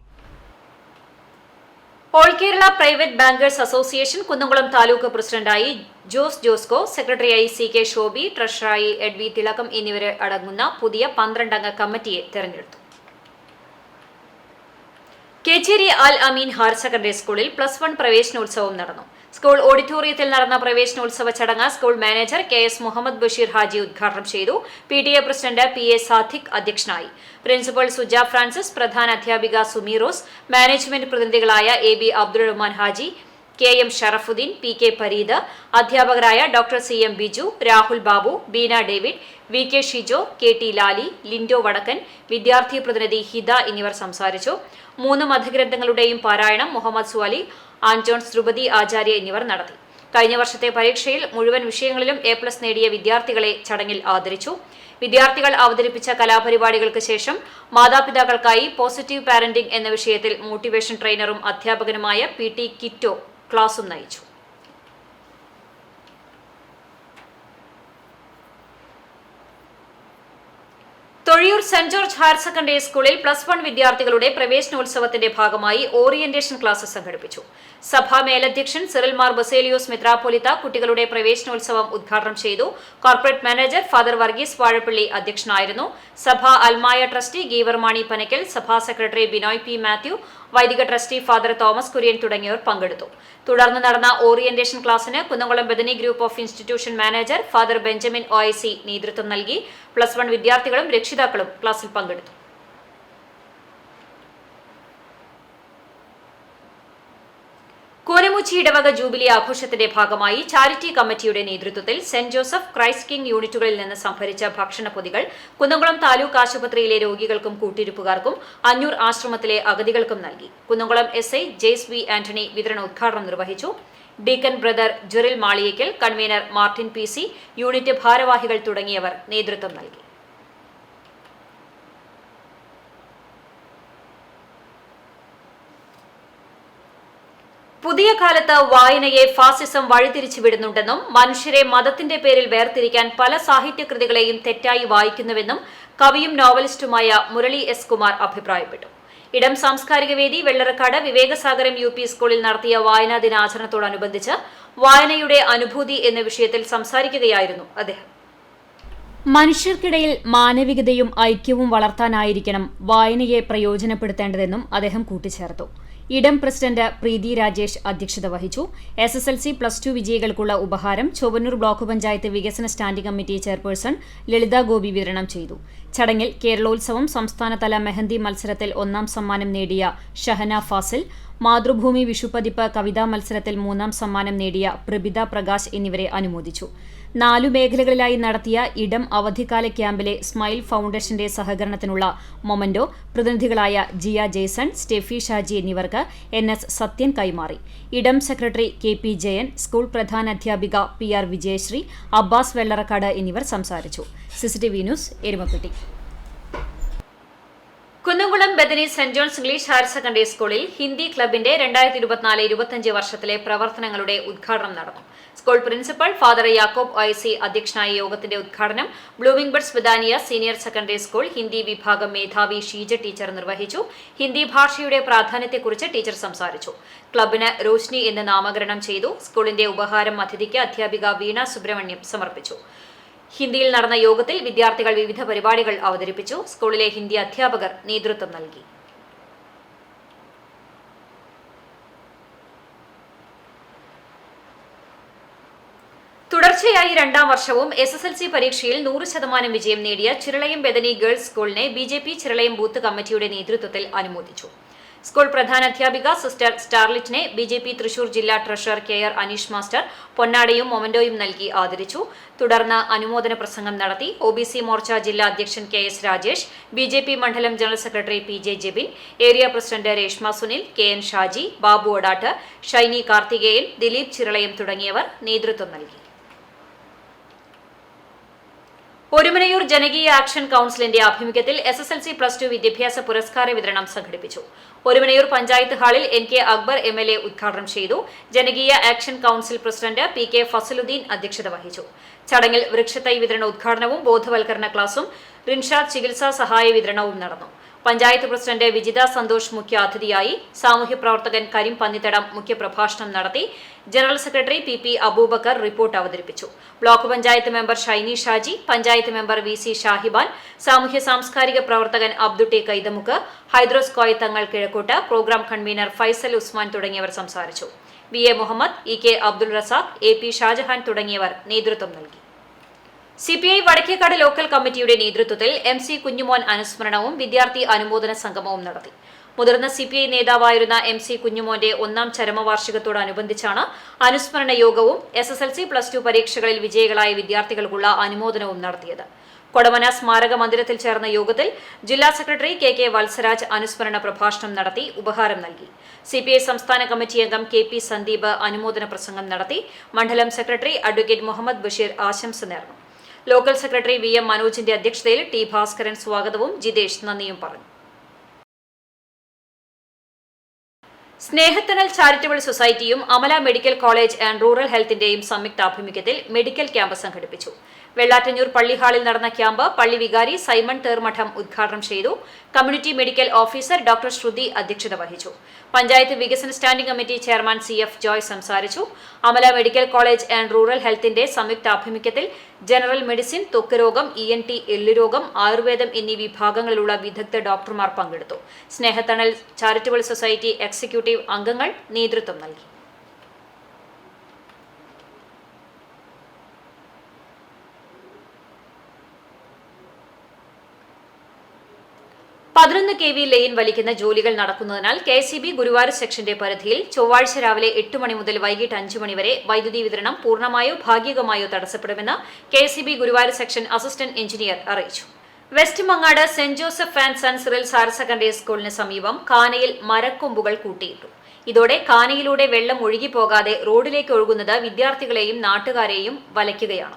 A: All Kerala private bankers association Kunnamkulam taluk പ്രസിഡന്റായി ജോസ് ജോസ്കോ, സെക്രട്ടറിയായി C.K. ഷോബി, ട്രഷററായി എഡ്വി തിളക്കം എന്നിവരെ അടങ്ങുന്ന പുതിയ 12 അംഗ കമ്മിറ്റിയെ തെരഞ്ഞെടുത്തു. കേച്ചേരി അൽ അമീൻ ഹയർ സെക്കൻഡറി സ്കൂളിൽ +1 പ്രവേശനോത്സവം നടന്നു. സ്കൂൾ ഓഡിറ്റോറിയത്തിൽ നടന്ന പ്രവേശനോത്സവ ചടങ്ങ് school manager K S. Muhammad Basheer Haji ഉദ്ഘാടനം ചെയ്തു. PTA president P.A. സാദിഖ് അധ്യക്ഷനായി. പ്രിൻസിപ്പൽ സുജ ഫ്രാൻസിസ്, പ്രധാന അധ്യാപിക സുമീറോസ്, മാനേജ്മെന്റ് പ്രതിനിധികളായ A.B. Abdul Rahman Haji, K.M. Sharafudheen, P.K. Pareed, അധ്യാപകരായ doctor C.M. Biju, Rahul Babu, Beena David, V.K. Shijo, K.T. Lali, Lindo Vadakkan, വിദ്യാർത്ഥി പ്രതിനിധി ഹിദ എന്നിവർ സംസാരിച്ചു. 3 മതഗ്രന്ഥങ്ങളുടെയും പാരായണം മുഹമ്മദ് സ്വാലി, ആൻജോൺസ് ദ്രുപതി ആചാര്യ എന്നിവർ നടത്തി. കഴിഞ്ഞ വർഷത്തെ പരീക്ഷയിൽ മുഴുവൻ വിഷയങ്ങളിലും A+ നേടിയ വിദ്യാർത്ഥികളെ ചടങ്ങിൽ ആദരിച്ചു. വിദ്യാർത്ഥികൾ അവതരിപ്പിച്ച കലാപരിപാടികൾക്ക് ശേഷം മാതാപിതാക്കൾക്കായി പോസിറ്റീവ് പാരന്റിംഗ് എന്ന വിഷയത്തിൽ മോട്ടിവേഷൻ ട്രെയിനറും അധ്യാപകനുമായ PT കിറ്റോ ക്ലാസും നയിച്ചു. Thozhiyur saint George higher secondary സ്കൂളിൽ +1 വിദ്യാർത്ഥികളുടെ പ്രവേശനോത്സവത്തിന്റെ ഭാഗമായി ഓറിയന്റേഷൻ ക്ലാസ് സംഘടിപ്പിച്ചു. സഭാ മേലധ്യക്ഷൻ സിറിൽ മാർ ബസേലിയോസ് മെത്രാപ്പൊലിത്ത കുട്ടികളുടെ പ്രവേശനോത്സവം ഉദ്ഘാടനം ചെയ്തു. Corporate manager father Varghese Vazhappally അധ്യക്ഷനായിരുന്നു. സഭാ അൽമായ ട്രസ്റ്റി ഗീവർ മാണി പനക്കൽ, സഭാ സെക്രട്ടറി ബിനോയ് P. മാത്യു, വൈദിക ട്രസ്റ്റി ഫാദർ തോമസ് കുര്യൻ തുടങ്ങിയവർ പങ്കെടുത്തു. തുടർന്ന് നടന്ന ഓറിയന്റേഷൻ ക്ലാസിന് Kunnamkulam Bethany group of institution manager father Benjamin OIC നേതൃത്വം നൽകി. +1 വിദ്യാർത്ഥികളും രക്ഷിതാക്കളും ക്ലാസിൽ പങ്കെടുത്തു. കൂനമൂട് കണ്ണമുച്ചി ഇടവക ജൂബിലി ആഘോഷത്തിന്റെ ഭാഗമായി ചാരിറ്റി കമ്മിറ്റിയുടെ നേതൃത്വത്തിൽ സെന്റ് ജോസഫ് ക്രൈസ്റ്റ് കിങ് യൂണിറ്റുകളിൽ നിന്ന് സംഭരിച്ച ഭക്ഷണപ്പൊതികൾ കുന്നംകുളം താലൂക്ക് ആശുപത്രിയിലെ രോഗികൾക്കും കൂട്ടിരിപ്പുകാർക്കും അഞ്ഞൂർ ആശ്രമത്തിലെ അഗതികൾക്കും നൽകി. കുന്നംകുളം SI ജെയ്സ് വി ആന്റണി വിതരണോദ്ഘാടനം നിർവഹിച്ചു. Deacon brother Jeril Maliyekkal, convener Martin PC, unit ഭാരവാഹികൾ തുടങ്ങിയവർ നേതൃത്വം നൽകി. പുതിയ കാലത്ത് വായനയെ ഫാസിസം വഴിതിരിച്ചുവിടുന്നുണ്ടെന്നും മനുഷ്യരെ മതത്തിന്റെ പേരിൽ വേർതിരിക്കാൻ പല സാഹിത്യകൃതികളെയും തെറ്റായി വായിക്കുന്നുവെന്നും കവിയും നോവലിസ്റ്റുമായ മുരളി S. കുമാർ അഭിപ്രായപ്പെട്ടു. ഇടം സാംസ്കാരിക വേദി വെള്ളറക്കാട് വിവേകസാഗരം UP സ്കൂളിൽ നടത്തിയ വായനാ ദിനാചരണത്തോടനുബന്ധിച്ച് വായനയുടെ അനുഭൂതി എന്ന വിഷയത്തിൽ സംസാരിക്കുകയായിരുന്നു അദ്ദേഹം. മനുഷ്യർക്കിടയിൽ മാനവികതയും ഐക്യവും വളർത്താനായിരിക്കണം വായനയെ പ്രയോജനപ്പെടുത്തേണ്ടതെന്നും അദ്ദേഹം കൂട്ടിച്ചേർത്തു. ഇടം പ്രസിഡന്റ് പ്രീതി രാജേഷ് അധ്യക്ഷത വഹിച്ചു. SSLC +2 വിജയികൾക്കുള്ള ഉപഹാരം ചൊവ്വന്നൂർ ബ്ലോക്ക് പഞ്ചായത്ത് വികസന സ്റ്റാൻഡിംഗ് കമ്മിറ്റി ചെയർപേഴ്സൺ ലളിത ഗോപി വിതരണം ചെയ്തു. ചടങ്ങിൽ കേരളോത്സവം സംസ്ഥാനതല മെഹന്തി മത്സരത്തിൽ 1ാം സമ്മാനം നേടിയ ഷഹന ഫാസിൽ, മാതൃഭൂമി വിഷുപതിപ്പ് കവിതാ മത്സരത്തിൽ 3ാം സമ്മാനം നേടിയ പ്രഭിത പ്രകാശ് എന്നിവരെ അനുമോദിച്ചു. 4 മേഖലകളിലായി നടത്തിയ ഇടം അവധിക്കാല ക്യാമ്പിലെ സ്മൈൽ ഫൗണ്ടേഷന്റെ സഹകരണത്തിനുള്ള മൊമന്റോ പ്രതിനിധികളായ ജിയ ജേസൺ, സ്റ്റെഫി ഷാജി എന്നിവർക്ക് NS സത്യൻ കൈമാറി. Idam secretary KP Jayan, school പ്രധാനാധ്യാപിക PR വിജയശ്രീ, അബ്ബാസ് വെള്ളറക്കാട് എന്നിവർ സംസാരിച്ചു. CCTV news, Erumapetty. Kunnamkulam Bethany Saint John's English higher secondary സ്കൂളിൽ ഹിന്ദി ക്ലബിന്റെ 2024-25 വർഷത്തിലെ പ്രവർത്തനങ്ങളുടെ ഉദ്ഘാടനം നടന്നു. School principal father Yakob OIC അധ്യക്ഷനായ യോഗത്തിന്റെ ഉദ്ഘാടനം blooming buds Badania senior secondary school Hindi വിഭാഗം മേധാവി ഷീജ ടീച്ചർ നിർവഹിച്ചു. ഹിന്ദി ഭാഷയുടെ പ്രാധാന്യത്തെക്കുറിച്ച് ടീച്ചർ സംസാരിച്ചു. ക്ലബിന് റോഷ്നി എന്ന് നാമകരണം ചെയ്തു. സ്കൂളിന്റെ ഉപഹാരം അതിഥിക്ക് അധ്യാപിക വീണ സുബ്രഹ്മണ്യം സമർപ്പിച്ചു. ഹിന്ദിയിൽ നടന്ന യോഗത്തിൽ വിദ്യാർത്ഥികൾ വിവിധ പരിപാടികൾ അവതരിപ്പിച്ചു. സ്കൂളിലെ ഹിന്ദി അധ്യാപകർ നേതൃത്വം നൽകി. തുടർച്ചയായി 2ാം വർഷവും SSLC പരീക്ഷയിൽ 100% വിജയം നേടിയ ചിറളയം ബദനി ഗേൾസ് സ്കൂളിനെ BJP ചിറളയം ബൂത്ത് കമ്മിറ്റിയുടെ നേതൃത്വത്തിൽ അനുമോദിച്ചു. സ്കൂൾ പ്രധാനാധ്യാപിക സിസ്റ്റർ സ്റ്റാർലിറ്റിനെ BJP തൃശൂർ ജില്ലാ ട്രഷറർ KR അനീഷ് മാസ്റ്റർ പൊന്നാടയും മൊമന്റോയും നൽകി ആദരിച്ചു. തുടർന്ന് അനുമോദന പ്രസംഗം നടത്തി. OBC മോർച്ച ജില്ലാ അധ്യക്ഷൻ KS രാജേഷ്, BJP മണ്ഡലം general secretary PJ Jebin, area president Reshma Sunil, KN Shaji, Babu Odatt, Shiny Karthikeyan, Dileep Chiralayam തുടങ്ങിയവർ നേതൃത്വം നൽകി. ഒരുമനയൂർ ജനകീയ ആക്ഷൻ കൌൺസിലിന്റെ ആഭിമുഖ്യത്തിൽ SSLC +2 വിദ്യാഭ്യാസ പുരസ്കാര വിതരണം സംഘടിപ്പിച്ചു. ഒരുമനയൂർ പഞ്ചായത്ത് ഹാളിൽ NK അക്ബർ MLA ഉദ്ഘാടനം ചെയ്തു. ജനകീയ action council president PK Fasaluddin അധ്യക്ഷത വഹിച്ചു. ചടങ്ങിൽ വൃക്ഷത്തൈ വിതരണ ഉദ്ഘാടനവും ബോധവൽക്കരണ ക്ലാസും റിൻഷാദ് ചികിത്സാ സഹായ വിതരണവും നടന്നു. പഞ്ചായത്ത് പ്രസിഡന്റ് വിജിത സന്തോഷ് മുഖ്യ അതിഥിയായി. സാമൂഹ്യ പ്രവർത്തകൻ കരീം പന്നിത്തടം മുഖ്യപ്രഭാഷണം നടത്തി. General secretary PP Aboobacker report അവതരിപ്പിച്ചു. Block panchayat member Shiny Shaji, panchayat member VC Shahiban, സാമൂഹ്യ സാംസ്കാരിക പ്രവർത്തകൻ അബ്ദുട്ടി കൈതമുക്ക്, ഹൈദ്രോസ് കോയത്തങ്ങൾ കിഴക്കോട്ട്, പ്രോഗ്രാം കൺവീനർ ഫൈസൽ ഉസ്മാൻ തുടങ്ങിയവർ സംസാരിച്ചു. VA Muhammad, EK Abdul Razak, AP Shah Jahan തുടങ്ങിയവർ നേതൃത്വം നൽകി. CPI വടക്കേക്കാട് ലോക്കൽ കമ്മിറ്റിയുടെ നേതൃത്വത്തിൽ MC കുഞ്ഞുമോൻ അനുസ്മരണവും വിദ്യാർത്ഥി അനുമോദന സംഗമവും നടത്തി. മുതിർന്ന CPI നേതാവായിരുന്ന MC കുഞ്ഞുമോന്റെ 1ാം ചരമവാർഷികത്തോടനുബന്ധിച്ചാണ് അനുസ്മരണ യോഗവും SSLC +2 പരീക്ഷകളിൽ വിജയികളായ വിദ്യാർത്ഥികൾക്കുള്ള അനുമോദനവും നടത്തിയത്. കൊടമന സ്മാരക മന്ദിരത്തിൽ ചേർന്ന യോഗത്തിൽ ജില്ലാ സെക്രട്ടറി KK വത്സരാജ് അനുസ്മരണ പ്രഭാഷണം നടത്തി ഉപഹാരം നൽകി. CPI സംസ്ഥാന കമ്മിറ്റി അംഗം KP സന്ദീപ് അനുമോദന പ്രസംഗം നടത്തി. മണ്ഡലം സെക്രട്ടറി അഡ്വക്കേറ്റ് മുഹമ്മദ് ബഷീർ ആശംസ നേർന്നു. ലോക്കൽ സെക്രട്ടറി VM മനോജിന്റെ അധ്യക്ഷതയിൽ T ഭാസ്കരൻ സ്വാഗതവും ജിതേഷ് നന്ദിയും പറഞ്ഞു. സ്നേഹത്തണൽ ചാരിറ്റബിൾ സൊസൈറ്റിയും Amala medical college and rural ഹെൽത്തിന്റെയും സംയുക്താഭിമുഖ്യത്തിൽ മെഡിക്കൽ ക്യാമ്പ് സംഘടിപ്പിച്ചു. വെള്ളാറ്റഞ്ഞൂർ പള്ളി ഹാളിൽ നടന്ന ക്യാമ്പ് പള്ളി വികാരി സൈമൺ തേർമഠം ഉദ്ഘാടനം ചെയ്തു. Community medical officer doctor Sruthi അധ്യക്ഷത വഹിച്ചു. പഞ്ചായത്ത് വികസന standing committee chairman CF Joy സംസാരിച്ചു. Amala medical college and rural ഹെൽത്തിന്റെ സംയുക്താഭിമുഖ്യത്തിൽ ജനറൽ മെഡിസിൻ, ത്വക്ക് രോഗം, ENT, എല്ലുരോഗം, ആയുർവേദം എന്നീ വിഭാഗങ്ങളിലുള്ള വിദഗ്ധ ഡോക്ടർമാർ പങ്കെടുത്തു. സ്നേഹത്തണൽ ചാരിറ്റബിൾ സൊസൈറ്റി എക്സിക്യൂട്ടീവ് അംഗങ്ങൾ നേതൃത്വം നൽകി. 11 kV ലൈൻ വലിക്കുന്ന ജോലികൾ നടക്കുന്നതിനാൽ KSEB ഗുരുവായൂർ സെക്ഷന്റെ പരിധിയിൽ ചൊവ്വാഴ്ച രാവിലെ 8 മണി മുതൽ വൈകിട്ട് 5 മണി വരെ വൈദ്യുതി വിതരണം പൂർണ്ണമായോ ഭാഗികമായോ തടസ്സപ്പെടുമെന്ന് KSEB Guruvayur section assistant engineer അറിയിച്ചു. West Mangad Saint Joseph and sons Cyril's higher secondary സ്കൂളിന് സമീപം കാനയിൽ മരക്കൊമ്പുകൾ കൂട്ടിയിട്ടു. ഇതോടെ കാനയിലൂടെ വെള്ളം ഒഴുകിപ്പോകാതെ റോഡിലേക്ക് ഒഴുകുന്നത് വിദ്യാർത്ഥികളെയും നാട്ടുകാരെയും വലയ്ക്കുകയാണ്.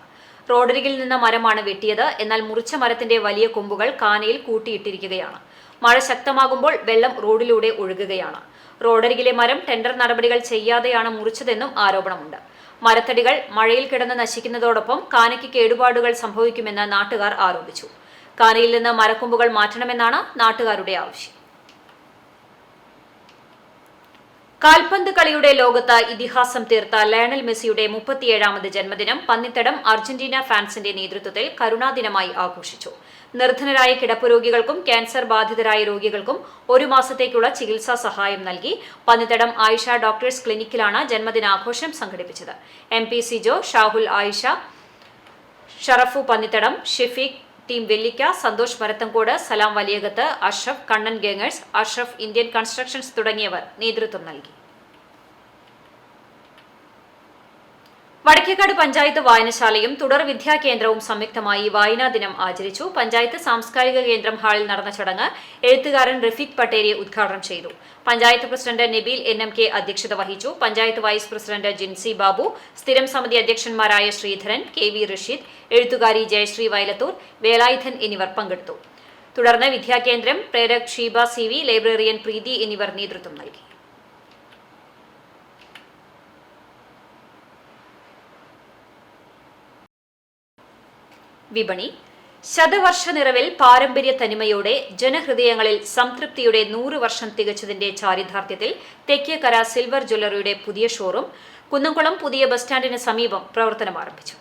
A: റോഡരികിൽ നിന്ന് മരമാണ് വെട്ടിയത്. എന്നാൽ മുറിച്ച മരത്തിന്റെ വലിയ കൊമ്പുകൾ കാനയിൽ കൂട്ടിയിട്ടിരിക്കുകയാണ്. മഴ ശക്തമാകുമ്പോൾ വെള്ളം റോഡിലൂടെ ഒഴുകുകയാണ്. റോഡരികിലെ മരം ടെൻഡർ നടപടികൾ ചെയ്യാതെയാണ് മുറിച്ചതെന്നും ആരോപണമുണ്ട്. മരത്തടികൾ മഴയിൽ കിടന്ന് നശിക്കുന്നതോടൊപ്പം കാനയ്ക്ക് കേടുപാടുകൾ സംഭവിക്കുമെന്ന് നാട്ടുകാർ ആരോപിച്ചു. കാനയിൽ നിന്ന് മരക്കൊമ്പുകൾ മാറ്റണമെന്നാണ് നാട്ടുകാരുടെ ആവശ്യം. കാൽപന്ത് കളിയുടെ ലോകത്ത് ഇതിഹാസം തീർത്ത ലയണൽ മെസ്സിയുടെ 37ാമത് ജന്മദിനം പന്നിത്തടം അർജന്റീന ഫാൻസിന്റെ നേതൃത്വത്തിൽ കരുണാദിനമായി ആഘോഷിച്ചു. നിർധനരായ കിടപ്പുരോഗികൾക്കും ക്യാൻസർ ബാധിതരായ രോഗികൾക്കും 1 മാസത്തേക്കുള്ള ചികിത്സാ സഹായം നൽകി. പന്നിത്തടം ആയിഷ ഡോക്ടേഴ്സ് ക്ലിനിക്കിലാണ് ജന്മദിനാഘോഷം സംഘടിപ്പിച്ചത്. MP സിജോ, ഷാഹുൽ ആയിഷ, ഷറഫു പന്നിത്തടം, ഷെഫീഖ്, ടീം വെല്ലിക്ക, സന്തോഷ് മരത്തങ്കോട്, സലാം വലിയകത്ത്, അഷ്റഫ്, കണ്ണൻ ഗേങ്ങേഴ്സ്, അഷ്റഫ് ഇന്ത്യൻ കൺസ്ട്രക്ഷൻസ് തുടങ്ങിയവർ നേതൃത്വം നൽകി. വടക്കേക്കാട് പഞ്ചായത്ത് വായനശാലയും തുടർ വിദ്യാകേന്ദ്രവും സംയുക്തമായി വായനാ ദിനം ആചരിച്ചു. പഞ്ചായത്ത് സാംസ്കാരിക കേന്ദ്രം ഹാളിൽ നടന്ന ചടങ്ങ് എഴുത്തുകാരൻ റഫീഖ് പട്ടേരി ഉദ്ഘാടനം ചെയ്തു. പഞ്ചായത്ത് പ്രസിഡന്റ് നബീൽ NMK അധ്യക്ഷത വഹിച്ചു. പഞ്ചായത്ത് വൈസ് പ്രസിഡന്റ് ജിൻസി ബാബു, സ്ഥിരം സമിതി അധ്യക്ഷന്മാരായ ശ്രീധരൻ, KV റഷീദ്, എഴുത്തുകാരി ജയശ്രീ വയലത്തൂർ, വേലായുധൻ എന്നിവർ പങ്കെടുത്തു. തുടർന്ന് വിദ്യാകേന്ദ്രം പ്രേരക് ഷീബ CV, ലൈബ്രറിയൻ പ്രീതി എന്നിവർ നേതൃത്വം നൽകി. വിപണി. ശതവർഷ നിറവിൽ പാരമ്പര്യ തനിമയോടെ ജനഹൃദയങ്ങളിൽ സംതൃപ്തിയുടെ 100 വർഷം തികച്ചതിന്റെ ചാരിതാർത്ഥ്യത്തിൽ തെക്കേക്കര സിൽവർ ജ്വല്ലറിയുടെ പുതിയ ഷോറൂം കുന്നംകുളം പുതിയ ബസ് സ്റ്റാൻഡിന് സമീപം പ്രവർത്തനം ആരംഭിച്ചു.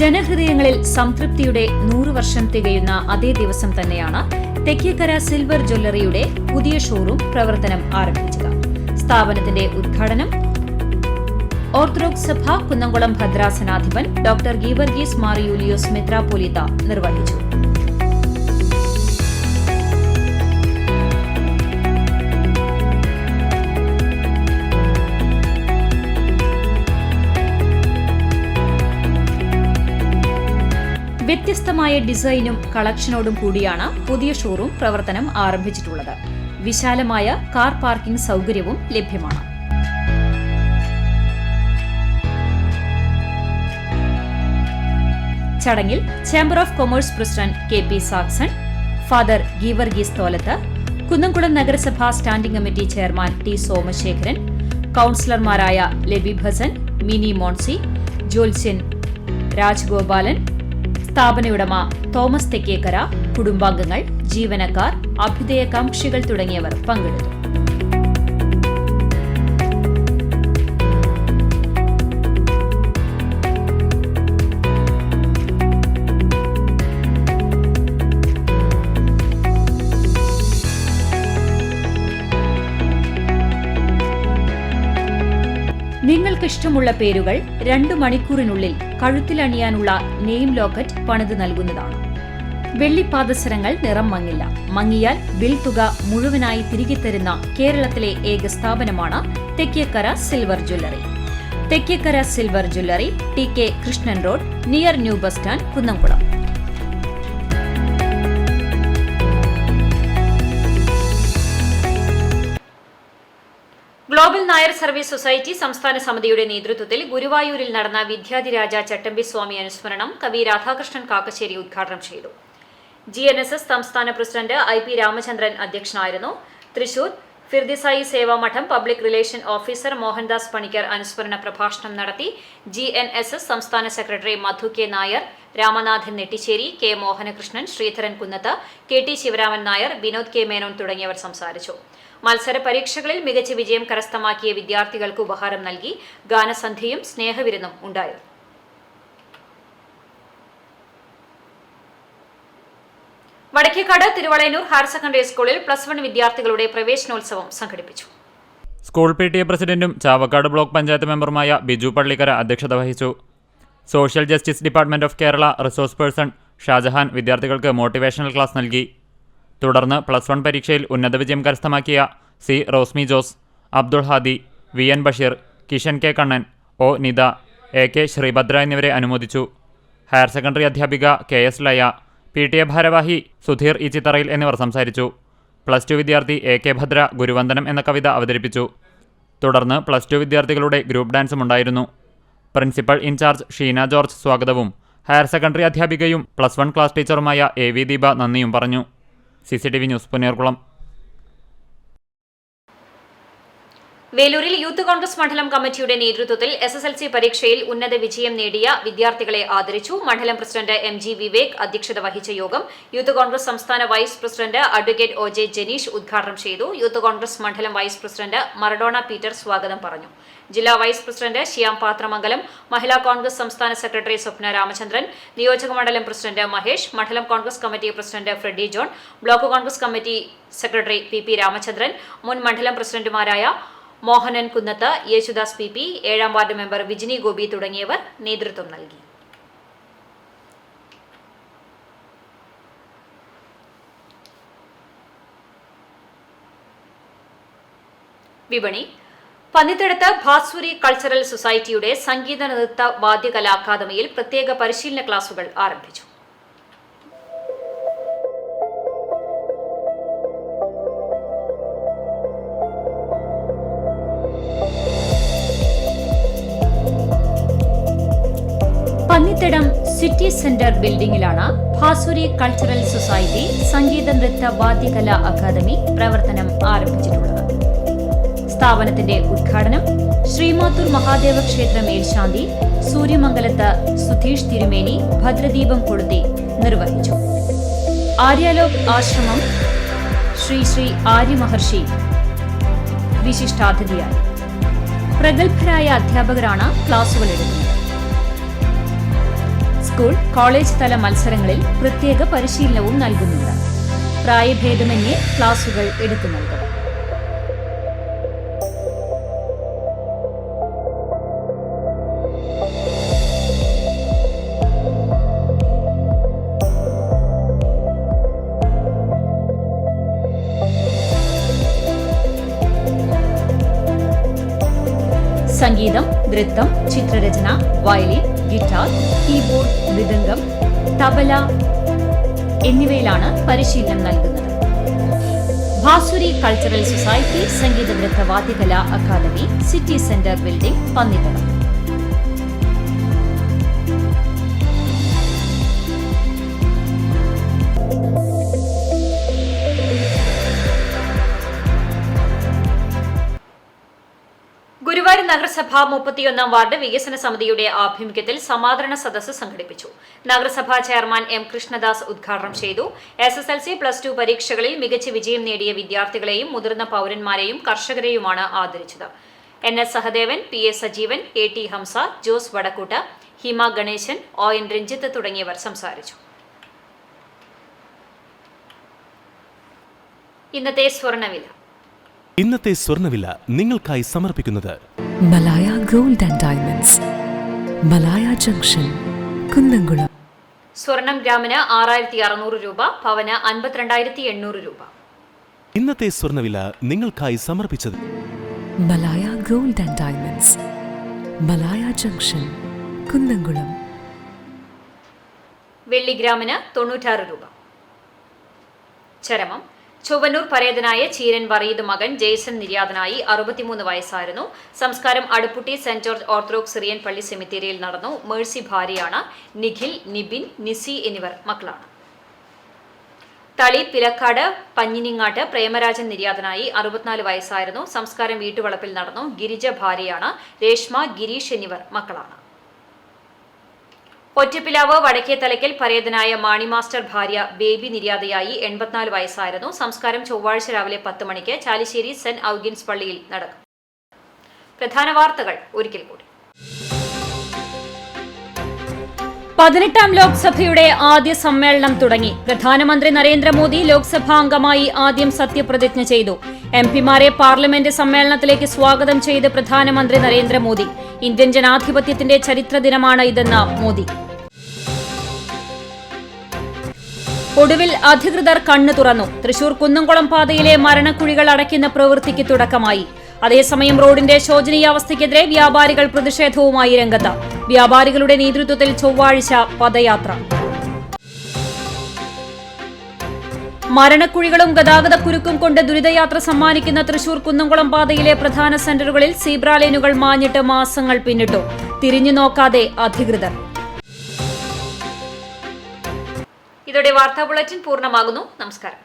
A: ജനഹൃദയങ്ങളിൽ സംതൃപ്തിയുടെ 100 വർഷം തികയുന്ന അതേ ദിവസം തന്നെയാണ് തെക്കേക്കര സിൽവർ ജ്വല്ലറിയുടെ പുതിയ ഷോറൂം പ്രവർത്തനം ആരംഭിച്ചത്. സ്ഥാപനത്തിന്റെ ഉദ്ഘാടനം ഓർത്തഡോക്സ് സഭ കുന്നംകുളം ഭദ്രാസനാധിപൻ ഡോക്ടർ ഗീവർഗീസ് മാർ യൂലിയോസ് മെത്രാപ്പോലീത്ത നിർവഹിച്ചു. വ്യത്യസ്തമായ ഡിസൈനും കളക്ഷനോടും കൂടിയാണ് പുതിയ ഷോറൂം പ്രവർത്തനം ആരംഭിച്ചിട്ടുള്ളത്. വിശാലമായ കാർ പാർക്കിംഗ് സൗകര്യവും ലഭ്യമാണ്. ചടങ്ങിൽ chamber of commerce president KP Saxon, father Geevarghese Tholath, Kunnamkulam നഗരസഭാ standing committee chairman T Somasekharan, കൌൺസിലർമാരായ ലബീബ് ഹസൻ, മിനി മോൺസി, ജ്യോത്സ്യൻ രാജ്ഗോപാലൻ, സ്ഥാപനയുടമ തോമസ് തെക്കേക്കര, കുടുംബാംഗങ്ങൾ, ജീവനക്കാർ, അഭ്യുദയകാംക്ഷികൾ തുടങ്ങിയവർ പങ്കെടുത്തു. നിങ്ങൾക്കിഷ്ടമുള്ള പേരുകൾ 2 മണിക്കൂറിനുള്ളിൽ കഴുത്തിലണിയാനുള്ള നെയിം ലോക്കറ്റ് പണിത് നൽകുന്നതാണ്. വെള്ളിപ്പാദസരങ്ങൾ നിറം മങ്ങില്ല. മങ്ങിയാൽ ബിൽ തുക മുഴുവനായി തിരികെ തരുന്ന കേരളത്തിലെ ഏക സ്ഥാപനമാണ് Thekkekkara silver jewellery. Thekkekkara silver jewellery, TK Krishnan road, near new bus stand, Kunnamkulam. Global Nair service society സംസ്ഥാന സമിതിയുടെ നേതൃത്വത്തിൽ ഗുരുവായൂരിൽ നടന്ന വിദ്യാധിരാജ ചട്ടമ്പി സ്വാമി അനുസ്മരണം കവി രാധാകൃഷ്ണൻ കാക്കശ്ശേരി ഉദ്ഘാടനം ചെയ്തു. GNSS സംസ്ഥാന പ്രസിഡന്റ് IP രാമചന്ദ്രൻ അധ്യക്ഷനായിരുന്നു. തൃശൂർ ഫിർദിസായി Sevamadham public relation officer Mohandas Panicker അനുസ്മരണ പ്രഭാഷണം നടത്തി. GNSS സംസ്ഥാന സെക്രട്ടറി Madhu K Nair, Ramanathan Nettissery, K Mohanakrishnan, Sreedharan Kunnath, KT Sivaraman Nair, Vinod K Menon തുടങ്ങിയവർ സംസാരിച്ചു. മത്സര പരീക്ഷകളിൽ മികച്ച വിജയം കരസ്ഥമാക്കിയ വിദ്യാർത്ഥികൾക്ക് ഉപഹാരം നൽകി. ഗാനസന്ധ്യയും സ്നേഹവിരുന്നും ഉണ്ടായിരുന്നു. വടക്കേക്കാട് തിരുവളയന്നൂർ ഹയർ സെക്കൻഡറി സ്കൂളിൽ +1 വിദ്യാർത്ഥികളുടെ പ്രവേശനോത്സവം സംഘടിപ്പിച്ചു.
C: സ്കൂൾ PTA പ്രസിഡന്റും ചാവക്കാട് ബ്ലോക്ക് പഞ്ചായത്ത് മെമ്പറുമായ ബിജു പള്ളിക്കര അധ്യക്ഷത വഹിച്ചു. Social justice department of Kerala resource person Shajahan വിദ്യാർത്ഥികൾക്ക് മോട്ടിവേഷണൽ ക്ലാസ് നൽകി. തുടർന്ന് +1 പരീക്ഷയിൽ ഉന്നത വിജയം കരസ്ഥമാക്കിയ C Rosmi Jose, Abdul Hadi, VN Basheer, Kishan K Kannan, O Nitha, AK Sreebhadra എന്നിവരെ അനുമോദിച്ചു. ഹയർ സെക്കൻഡറി അധ്യാപിക KS ലയ, PTA ഭാരവാഹി സുധീർ ഇച്ചിത്തറയിൽ എന്നിവർ സംസാരിച്ചു. +2 വിദ്യാർത്ഥി AK ഭദ്ര ഗുരുവന്ദനം എന്ന കവിത അവതരിപ്പിച്ചു. തുടർന്ന് +2 വിദ്യാർത്ഥികളുടെ ഗ്രൂപ്പ് ഡാൻസും ഉണ്ടായിരുന്നു. പ്രിൻസിപ്പൽ ഇൻചാർജ് ഷീന ജോർജ് സ്വാഗതവും ഹയർ സെക്കൻഡറി അധ്യാപികയും +1 ക്ലാസ് ടീച്ചറുമായ AV ദീപ നന്ദിയും പറഞ്ഞു. CCTV news Punnerkulam.
A: വേലൂരിൽ യൂത്ത് കോൺഗ്രസ് മണ്ഡലം കമ്മിറ്റിയുടെ നേതൃത്വത്തിൽ SSLC പരീക്ഷയിൽ ഉന്നത വിജയം നേടിയ വിദ്യാർത്ഥികളെ ആദരിച്ചു. മണ്ഡലം പ്രസിഡന്റ് MG വിവേക് അധ്യക്ഷത വഹിച്ച യോഗം യൂത്ത് കോൺഗ്രസ് സംസ്ഥാന vice president advocate OJ Janeesh ഉദ്ഘാടനം ചെയ്തു. യൂത്ത് കോൺഗ്രസ് മണ്ഡലം വൈസ് പ്രസിഡന്റ് മറഡോണ പീറ്റർ സ്വാഗതം പറഞ്ഞു. ജില്ലാ വൈസ് പ്രസിഡന്റ് ശ്യാം പാത്രമംഗലം, മഹിളാ കോൺഗ്രസ് സംസ്ഥാന സെക്രട്ടറി സ്വപ്ന രാമചന്ദ്രൻ, നിയോജക മണ്ഡലം പ്രസിഡന്റ് മഹേഷ്, മണ്ഡലം Congress committee president Freddy John, block Congress committee secretary PP Ramachandran, മുൻ മണ്ഡലം പ്രസിഡന്റുമാരായ മോഹനൻ കുന്നത്ത്, യേശുദാസ് PP, 7ാം വാർഡ് മെമ്പർ വിജിനി ഗോപി തുടങ്ങിയവർ നേതൃത്വം നൽകി. വിപണി. പന്നിത്തടത്ത് ഭാസ്വരി കൾച്ചറൽ സൊസൈറ്റിയുടെ സംഗീത നൃത്ത വാദ്യകലാ അക്കാദമിയിൽ പ്രത്യേക പരിശീലന ക്ലാസുകൾ ആരംഭിച്ചു. പന്നിത്തടം സിറ്റി സെന്റർ ബിൽഡിംഗിലാണ് ഭാസുരി കൾച്ചറൽ സൊസൈറ്റി സംഗീത നൃത്ത വാദ്യകലാ അക്കാദമി പ്രവർത്തനം ആരംഭിച്ചിട്ടുള്ളത്. സ്ഥാപനത്തിന്റെ ഉദ്ഘാടനം ശ്രീമാത്തൂർ മഹാദേവ ക്ഷേത്ര മേൽശാന്തി സൂര്യമംഗലത്ത് സുധീഷ് തിരുമേനി ഭദ്രദീപം കൊളുത്തി നിർവഹിച്ചു. ആര്യാലോക് ആശ്രമം ശ്രീ ആര്യ മഹർഷി വിശിഷ്ടാതിഥിയായി. പ്രഗത്ഭരായ അധ്യാപകരാണ് ക്ലാസുകൾ എടുക്കുന്നത്. സ്കൂൾ, കോളേജ് തല മത്സരങ്ങളിൽ പ്രത്യേക പരിശീലനവും നൽകുന്നുണ്ട്. പ്രായഭേദമന്യേ ക്ലാസുകൾ എടുത്തു നൽകും. സംഗീതം, നൃത്തം, ചിത്രരചന, violin, guitar, keyboard, mridangam, tabla എന്നിവയിലാണ് പരിശീലനം നൽകുന്നത്. ഭാസുരി കൾച്ചറൽ സൊസൈറ്റി സംഗീത നൃത്ത വാദ്യകലാ academy, city centre building, Pannithadam. Guruvayur നഗരസഭ 31ാം വാർഡ് വികസന സമിതിയുടെ ആഭിമുഖ്യത്തിൽ സമാദരണ സദസ്സ് സംഘടിപ്പിച്ചു. നഗരസഭാ ചെയർമാൻ M കൃഷ്ണദാസ് ഉദ്ഘാടനം ചെയ്തു. SSLC +2 പരീക്ഷകളിൽ മികച്ച വിജയം നേടിയ വിദ്യാർത്ഥികളെയും മുതിർന്ന പൌരന്മാരെയും കർഷകരെയുമാണ് ആദരിച്ചത്. NS Sahadevan, PA Sajeevan, AT Hamza, Jose Vadakkoot, Hima Ganesan, ON Ranjith തുടങ്ങിയവർ സംസാരിച്ചു. ഇന്നത്തെ
H: സ്വർണ്ണവില നിങ്ങൾക്കായി സമർപ്പിക്കുന്നത്
I: Malaya gold and diamonds, Malaya junction, Kunnamkulam.
A: സ്വർണം ഗ്രാമിന് 6600 രൂപ, പവന് 52,800 രൂപ.
H: ഇന്നത്തെ സ്വർണ്ണവില നിങ്ങൾക്കായി സമർപ്പിച്ചത്
I: Malaya gold and diamonds, Malaya junction, Kunnamkulam.
A: വെള്ളി ഗ്രാമിന് 96 രൂപ. ചരമം. ചൊവ്വന്നൂർ പരേതനായ ചീരൻ വറീദ് മകൻ ജെയ്സൺ നിര്യാതനായി. 63 വയസ്സായിരുന്നു. സംസ്കാരം Aduputty saint George orthodox Syrian പള്ളി സെമിത്തേരിയിൽ നടന്നു. മേഴ്സി ഭാര്യയാണ്. നിഖിൽ, നിബിൻ, നിസി എന്നിവർ മക്കളാണ്. തളി പിലക്കാട് പഞ്ഞിനിങ്ങാട്ട് പ്രേമരാജൻ നിര്യാതനായി. 64 വയസ്സായിരുന്നു. സംസ്കാരം വീട്ടുവളപ്പിൽ നടന്നു. ഗിരിജ ഭാര്യയാണ്. രേഷ്മ, ഗിരീഷ് എന്നിവർ മക്കളാണ്. ഒറ്റപ്പിലാവ് വടക്കേ തലയ്ക്കൽ പരേതനായ മാണി മാസ്റ്റർ ഭാര്യ ബേബി നിര്യാതയായി. 84 വയസ്സായിരുന്നു. സംസ്കാരം ചൊവ്വാഴ്ച രാവിലെ 10 മണിക്ക് ചാലിശ്ശേരി സെന്റ് ഔഗിൻസ് പള്ളിയിൽ നടക്കും. പ്രധാന വാർത്തകൾ ഒരിക്കൽ കൂടി. 18ാം ലോക്സഭയുടെ ആദ്യ സമ്മേളനം തുടങ്ങി. പ്രധാനമന്ത്രി നരേന്ദ്രമോദി ലോക്സഭാംഗമായി ആദ്യം സത്യപ്രതിജ്ഞ ചെയ്തു. എംപിമാരെ പാർലമെന്റ് സമ്മേളനത്തിലേക്ക് സ്വാഗതം ചെയ്ത് പ്രധാനമന്ത്രി നരേന്ദ്രമോദി. ഇന്ത്യൻ ജനാധിപത്യത്തിന്റെ ചരിത്ര ദിനമാണ് ഇതെന്ന് മോദി. ഒടുവിൽ അധികൃതർ കണ്ണു തുറന്നു. തൃശൂർ കുന്നംകുളം പാതയിലെ മരണക്കുഴികൾ അടയ്ക്കുന്ന പ്രവൃത്തിക്ക് തുടക്കമായി. അതേസമയം റോഡിന്റെ ശോചനീയാവസ്ഥയ്ക്കെതിരെ വ്യാപാരികൾ പ്രതിഷേധവുമായി രംഗത്ത്. വ്യാപാരികളുടെ നേതൃത്വത്തിൽ ചൊവ്വാഴ്ച പദയാത്ര. മരണക്കുഴികളും ഗതാഗതക്കുരുക്കും കൊണ്ട് ദുരിതയാത്ര സമ്മാനിക്കുന്ന തൃശൂർ കുന്നംകുളം പാതയിലെ പ്രധാന സെന്ററുകളിൽ സീബ്ര ലൈനുകൾ മാഞ്ഞിട്ട് മാസങ്ങൾ പിന്നിട്ടു. തിരിഞ്ഞു നോക്കാതെ അധികൃതർ. ഇതോടെ വാർത്താ ബുള്ളറ്റിൻ പൂർണ്ണമാകുന്നു. നമസ്കാരം.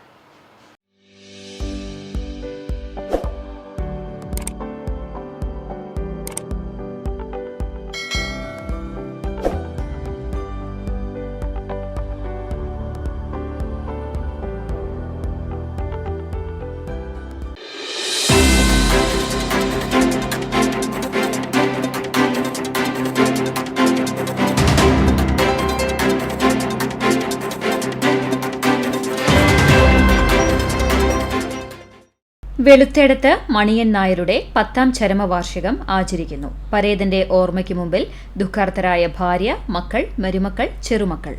A: വെളുത്തെടുത്ത് മണിയൻ നായരുടെ 10ാം ചരമവാർഷികം ആചരിക്കുന്നു. പരേതന്റെ ഓർമ്മയ്ക്ക് മുമ്പിൽ ദുഃഖാർത്തരായ ഭാര്യ, മക്കൾ, മരുമക്കൾ, ചെറുമക്കൾ.